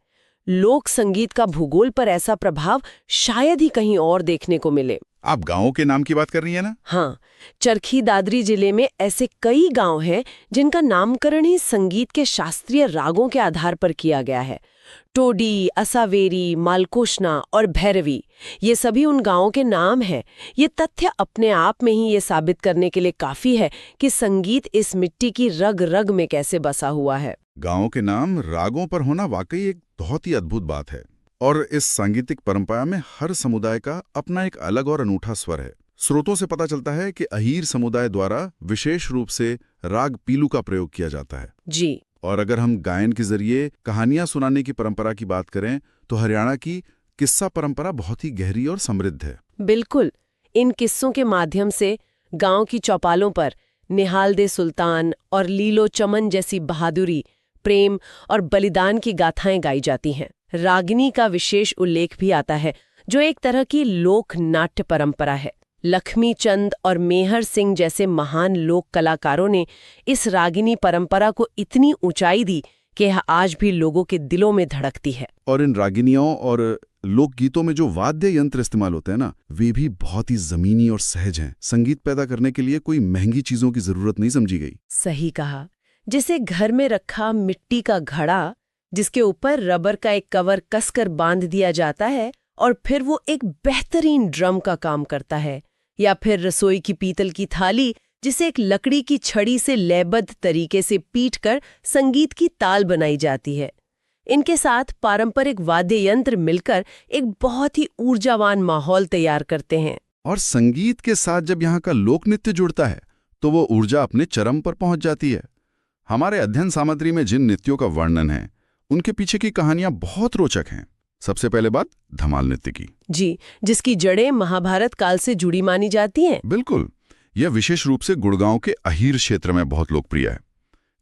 लोक संगीत का भूगोल पर ऐसा प्रभाव शायद ही कहीं और देखने को मिले।
आप गांवों के नाम की बात कर रही है ना?
हाँ, चरखी दादरी जिले में ऐसे कई गांव हैं जिनका नामकरण ही संगीत के शास्त्रीय रागों के आधार पर किया गया है। टोडी, असावेरी, मालकोशना और भैरवी, ये सभी उन गांवों के नाम हैं। ये तथ्य अपने आप में ही ये साबित करने के लिए काफी है कि संगीत इस मिट्टी की रग रग में कैसे बसा हुआ है।
गांवों के नाम रागों पर होना वाकई एक बहुत ही अद्भुत बात है। और इस सांगीतिक परंपरा में हर समुदाय का अपना एक अलग और अनूठा स्वर है। स्रोतों से पता चलता है कि अहीर समुदाय द्वारा विशेष रूप से राग पीलू का प्रयोग किया जाता है।
जी,
और अगर हम गायन के जरिए कहानियां सुनाने की परंपरा की बात करें तो हरियाणा की किस्सा परंपरा बहुत ही गहरी और समृद्ध है।
बिल्कुल। इन किस्सों के माध्यम से गांव की चौपालों पर निहाल दे सुल्तान और लीलो चमन जैसी बहादुरी, प्रेम और बलिदान की गाथाएं गाई जाती हैं। रागिनी का विशेष उल्लेख भी आता है, जो एक तरह की लोक नाट्य परंपरा है। लक्ष्मी चंद और मेहर सिंह जैसे महान लोक कलाकारों ने इस रागिनी परंपरा को इतनी ऊंचाई दी कि यह आज भी लोगों के दिलों में धड़कती है।
और इन रागिनियों और लोकगीतों में जो वाद्य यंत्र इस्तेमाल होते हैं ना, वे भी बहुत ही जमीनी और सहज हैं। संगीत पैदा करने के लिए कोई महंगी चीजों की जरूरत नहीं समझी गई।
सही कहा। जैसे घर में रखा मिट्टी का घड़ा, जिसके ऊपर रबर का एक कवर कसकर बांध दिया जाता है और फिर वो एक बेहतरीन ड्रम का काम करता है, या फिर रसोई की पीतल की थाली, जिसे एक लकड़ी की छड़ी से लयबद्ध तरीके से पीटकर संगीत की ताल बनाई जाती है। इनके साथ पारंपरिक वाद्य यंत्र मिलकर एक बहुत ही ऊर्जावान माहौल तैयार करते हैं।
और संगीत के साथ जब यहाँ का लोक नृत्य जुड़ता है तो वो ऊर्जा अपने चरम पर पहुंच जाती है। हमारे अध्ययन सामग्री में जिन नृत्यों का वर्णन है, उनके पीछे की कहानियां बहुत रोचक हैं। सबसे पहले बात धमाल नृत्य की।
जी, जिसकी जड़ें महाभारत काल से जुड़ी मानी जाती हैं।
बिल्कुल। यह विशेष रूप से गुड़गांव के अहीर क्षेत्र में बहुत लोकप्रिय है।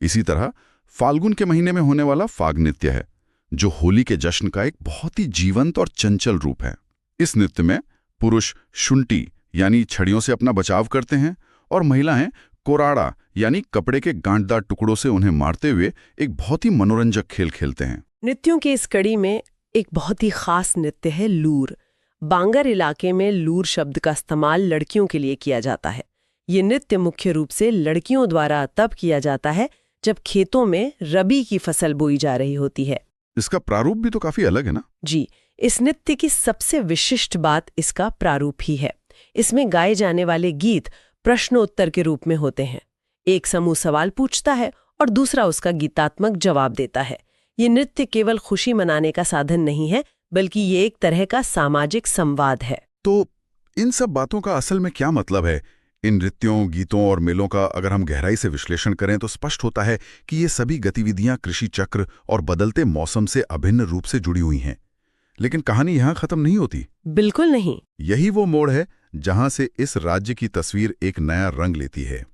इसी तरह फाल्गुन के महीने में होने वाला फाग नृत्य है, जो होली के जश्न का एक बहुत ही जीवंत और चंचल रूप है। इस नृत्य में पुरुष शुंटी यानी छड़ियों से अपना बचाव करते हैं और महिलाएं कोराड़ा यानी कपड़े के गांठदार टुकड़ों से उन्हें मारते हुए एक बहुत ही मनोरंजक खेल खेलते हैं।
नृत्यों के इस कड़ी में एक बहुत ही खास नृत्य है लूर। बांगर इलाके में लूर शब्द का इस्तेमाल लड़कियों के लिए किया जाता है। ये नृत्य मुख्य रूप से लड़कियों द्वारा तब किया जाता है जब खेतों में रबी की फसल बोई जा रही होती है।
इसका प्रारूप भी तो काफी अलग है ना?
जी, इस नृत्य की सबसे विशिष्ट बात इसका प्रारूप ही है। इसमें गाए जाने वाले गीत प्रश्नोत्तर के रूप में होते हैं। एक समूह सवाल पूछता है और दूसरा उसका गीतात्मक जवाब देता है। ये नृत्य केवल खुशी मनाने का साधन नहीं है, बल्कि ये एक तरह का सामाजिक संवाद है।
तो इन सब बातों का असल में क्या मतलब है? इन नृत्यों, गीतों और मेलों का अगर हम गहराई से विश्लेषण करें तो स्पष्ट होता है कि ये सभी गतिविधियां कृषि चक्र और बदलते मौसम से अभिन्न रूप से जुड़ी हुई हैं। लेकिन कहानी यहां खत्म नहीं होती।
बिल्कुल नहीं।
यही वो मोड़ है जहां से इस राज्य की तस्वीर एक नया रंग लेती है।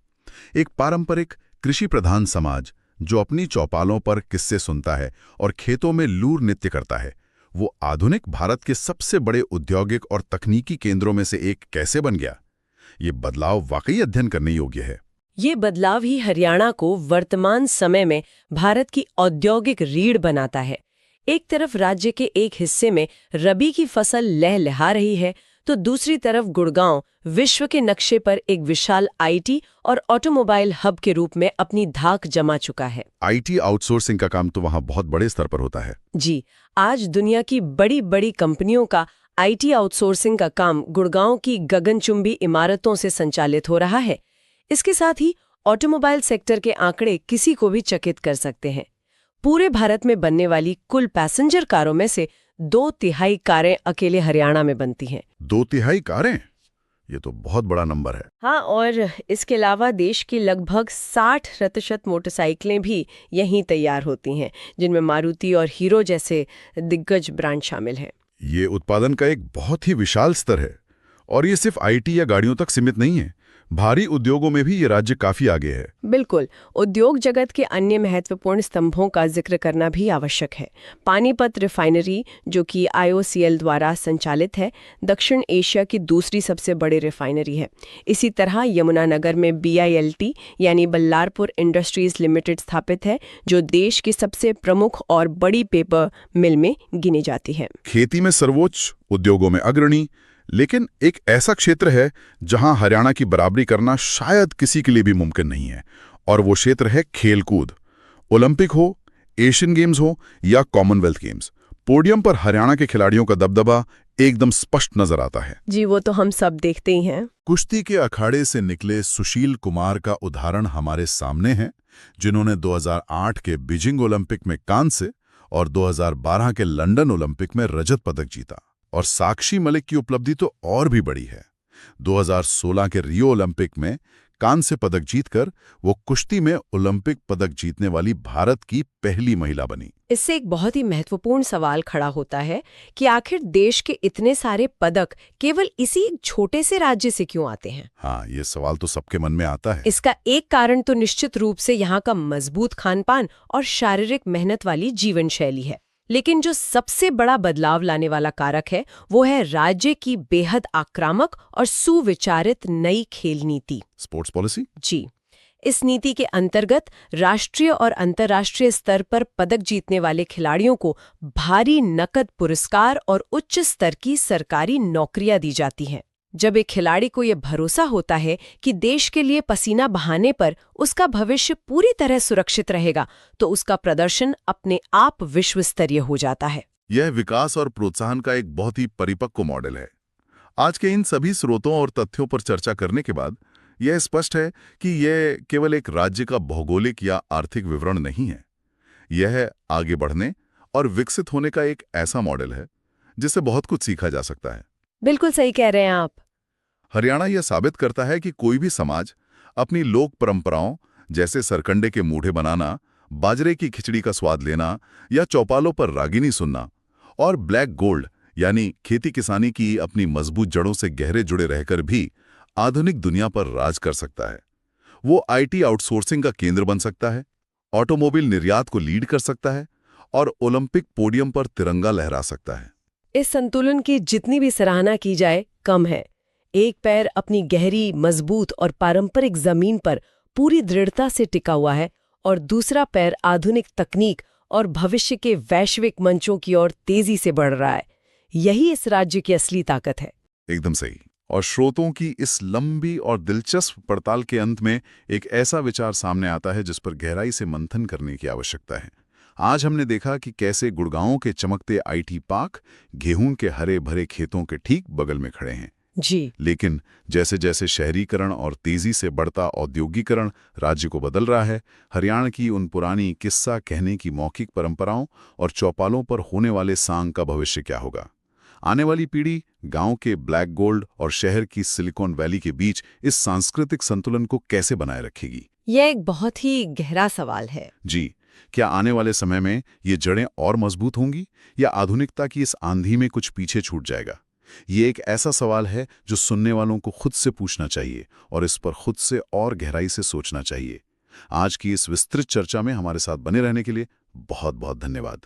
एक पारंपरिक कृषि प्रधान समाज जो अपनी चौपालों पर किस्से सुनता है और खेतों में लूर नृत्य करता है, वो आधुनिक भारत के सबसे बड़े औद्योगिक और तकनीकी केंद्रों में से एक कैसे बन गया? ये बदलाव वाकई अध्ययन करने योग्य है।
ये बदलाव ही हरियाणा को वर्तमान समय में भारत की औद्योगिक रीढ़ बनाता है। एक तरफ राज्य के एक हिस्से में रबी की फसल लहलहा रही है, तो दूसरी तरफ गुड़गांव विश्व के नक्शे पर एक विशाल आईटी और ऑटोमोबाइल हब के रूप में अपनी धाक जमा चुका है।
आईटी आउटसोर्सिंग का काम तो वहां बहुत बड़े स्तर पर होता है।
जी, आज दुनिया की बड़ी बड़ी कंपनियों का आईटी आउटसोर्सिंग का काम गुड़गांव की गगनचुंबी इमारतों से संचालित हो रहा है। इसके साथ ही ऑटोमोबाइल सेक्टर के आंकड़े किसी को भी चकित कर सकते हैं। पूरे भारत में बनने वाली कुल पैसेंजर कारों में से 2/3 कारें अकेले हरियाणा में बनती हैं।
2/3 कारें? ये तो बहुत बड़ा नंबर है।
हाँ, और इसके अलावा देश की लगभग 60% मोटरसाइकिलें भी यहीं तैयार होती हैं, जिनमें मारुति और हीरो जैसे दिग्गज ब्रांड शामिल हैं।
ये उत्पादन का एक बहुत ही विशाल स्तर है, और ये सिर्फ आईटी या गाड़ियों तक सीमित नहीं है। भारी उद्योगों में भी ये राज्य काफी आगे है।
बिल्कुल। उद्योग जगत के अन्य महत्वपूर्ण स्तंभों का जिक्र करना भी आवश्यक है। पानीपत रिफाइनरी, जो कि IOCL द्वारा संचालित है, दक्षिण एशिया की दूसरी सबसे बड़ी रिफाइनरी है। इसी तरह यमुनानगर में BILT यानी बल्लारपुर इंडस्ट्रीज लिमिटेड स्थापित है, जो देश की सबसे प्रमुख और बड़ी पेपर मिल में गिनी जाती है।
खेती में सर्वोच्च, उद्योगों में अग्रणी, लेकिन एक ऐसा क्षेत्र है जहां हरियाणा की बराबरी करना शायद किसी के लिए भी मुमकिन नहीं है, और वो क्षेत्र है खेलकूद। ओलंपिक हो, एशियन गेम्स हो या कॉमनवेल्थ गेम्स, पोडियम पर हरियाणा के खिलाड़ियों का दबदबा एकदम स्पष्ट नजर आता है।
जी, वो तो हम सब देखते ही हैं।
कुश्ती के अखाड़े से निकले सुशील कुमार का उदाहरण हमारे सामने है, जिन्होंने 2008 के बीजिंग ओलंपिक में कांस्य और 2012 के लंदन ओलंपिक में रजत पदक जीता। और साक्षी मलिक की उपलब्धि तो और भी बड़ी है। 2016 के रियो ओलंपिक में कांस्य पदक जीतकर वो कुश्ती में ओलंपिक पदक जीतने वाली भारत की पहली महिला बनी।
इससे एक बहुत ही महत्वपूर्ण सवाल खड़ा होता है कि आखिर देश के इतने सारे पदक केवल इसी एक छोटे से राज्य से क्यों आते हैं?
हाँ, ये सवाल तो सबके मन में आता है।
इसका एक कारण तो निश्चित रूप से यहाँ का मजबूत खानपान और शारीरिक मेहनत वाली जीवन शैली है। लेकिन जो सबसे बड़ा बदलाव लाने वाला कारक है वो है राज्य की बेहद आक्रामक और सुविचारित नई खेल नीति,
स्पोर्ट्स पॉलिसी।
जी। इस नीति के अंतर्गत राष्ट्रीय और अंतर्राष्ट्रीय स्तर पर पदक जीतने वाले खिलाड़ियों को भारी नकद पुरस्कार और उच्च स्तर की सरकारी नौकरियां दी जाती हैं। जब एक खिलाड़ी को यह भरोसा होता है कि देश के लिए पसीना बहाने पर उसका भविष्य पूरी तरह सुरक्षित रहेगा, तो उसका प्रदर्शन अपने आप विश्व स्तरीय हो जाता है।
यह विकास और प्रोत्साहन का एक बहुत ही परिपक्व मॉडल है। आज के इन सभी स्रोतों और तथ्यों पर चर्चा करने के बाद यह स्पष्ट है कि यह केवल एक राज्य का भौगोलिक या आर्थिक विवरण नहीं है। यह आगे बढ़ने और विकसित होने का एक ऐसा मॉडल है जिससे बहुत कुछ सीखा जा सकता है।
बिल्कुल सही कह रहे हैं आप।
हरियाणा यह साबित करता है कि कोई भी समाज अपनी लोक परंपराओं जैसे सरकंडे के मूढ़े बनाना, बाजरे की खिचड़ी का स्वाद लेना या चौपालों पर रागिनी सुनना और ब्लैक गोल्ड यानी खेती किसानी की अपनी मजबूत जड़ों से गहरे जुड़े रहकर भी आधुनिक दुनिया पर राज कर सकता है। वो आईटी आउटसोर्सिंग का केंद्र बन सकता है, ऑटोमोबाइल निर्यात को लीड कर सकता है और ओलंपिक पोडियम पर तिरंगा लहरा सकता है।
इस संतुलन की जितनी भी सराहना की जाए कम है। एक पैर अपनी गहरी, मजबूत और पारंपरिक जमीन पर पूरी दृढ़ता से टिका हुआ है और दूसरा पैर आधुनिक तकनीक और भविष्य के वैश्विक मंचों की ओर तेजी से बढ़ रहा है। यही इस राज्य की असली ताकत है।
एकदम सही। और श्रोतों की इस लंबी और दिलचस्प पड़ताल के अंत में एक ऐसा विचार सामने आता है जिस पर गहराई से मंथन करने की आवश्यकता है। आज हमने देखा कि कैसे गुड़गांव के चमकते आईटी पार्क गेहूं के हरे भरे खेतों के ठीक बगल में खड़े हैं
जी।
लेकिन जैसे जैसे शहरीकरण और तेजी से बढ़ता औद्योगिकरण राज्य को बदल रहा है, हरियाणा की उन पुरानी किस्सा कहने की मौखिक परंपराओं और चौपालों पर होने वाले सांग का भविष्य क्या होगा? आने वाली पीढ़ी गांव के ब्लैक गोल्ड और शहर की सिलिकॉन वैली के बीच इस सांस्कृतिक संतुलन को कैसे बनाए रखेगी?
यह एक बहुत ही गहरा सवाल है।
जी, क्या आने वाले समय में ये जड़ें और मजबूत होंगी या आधुनिकता की इस आंधी में कुछ पीछे छूट जाएगा? ये एक ऐसा सवाल है जो सुनने वालों को खुद से पूछना चाहिए और इस पर खुद से और गहराई से सोचना चाहिए। आज की इस विस्तृत चर्चा में हमारे साथ बने रहने के लिए बहुत बहुत धन्यवाद।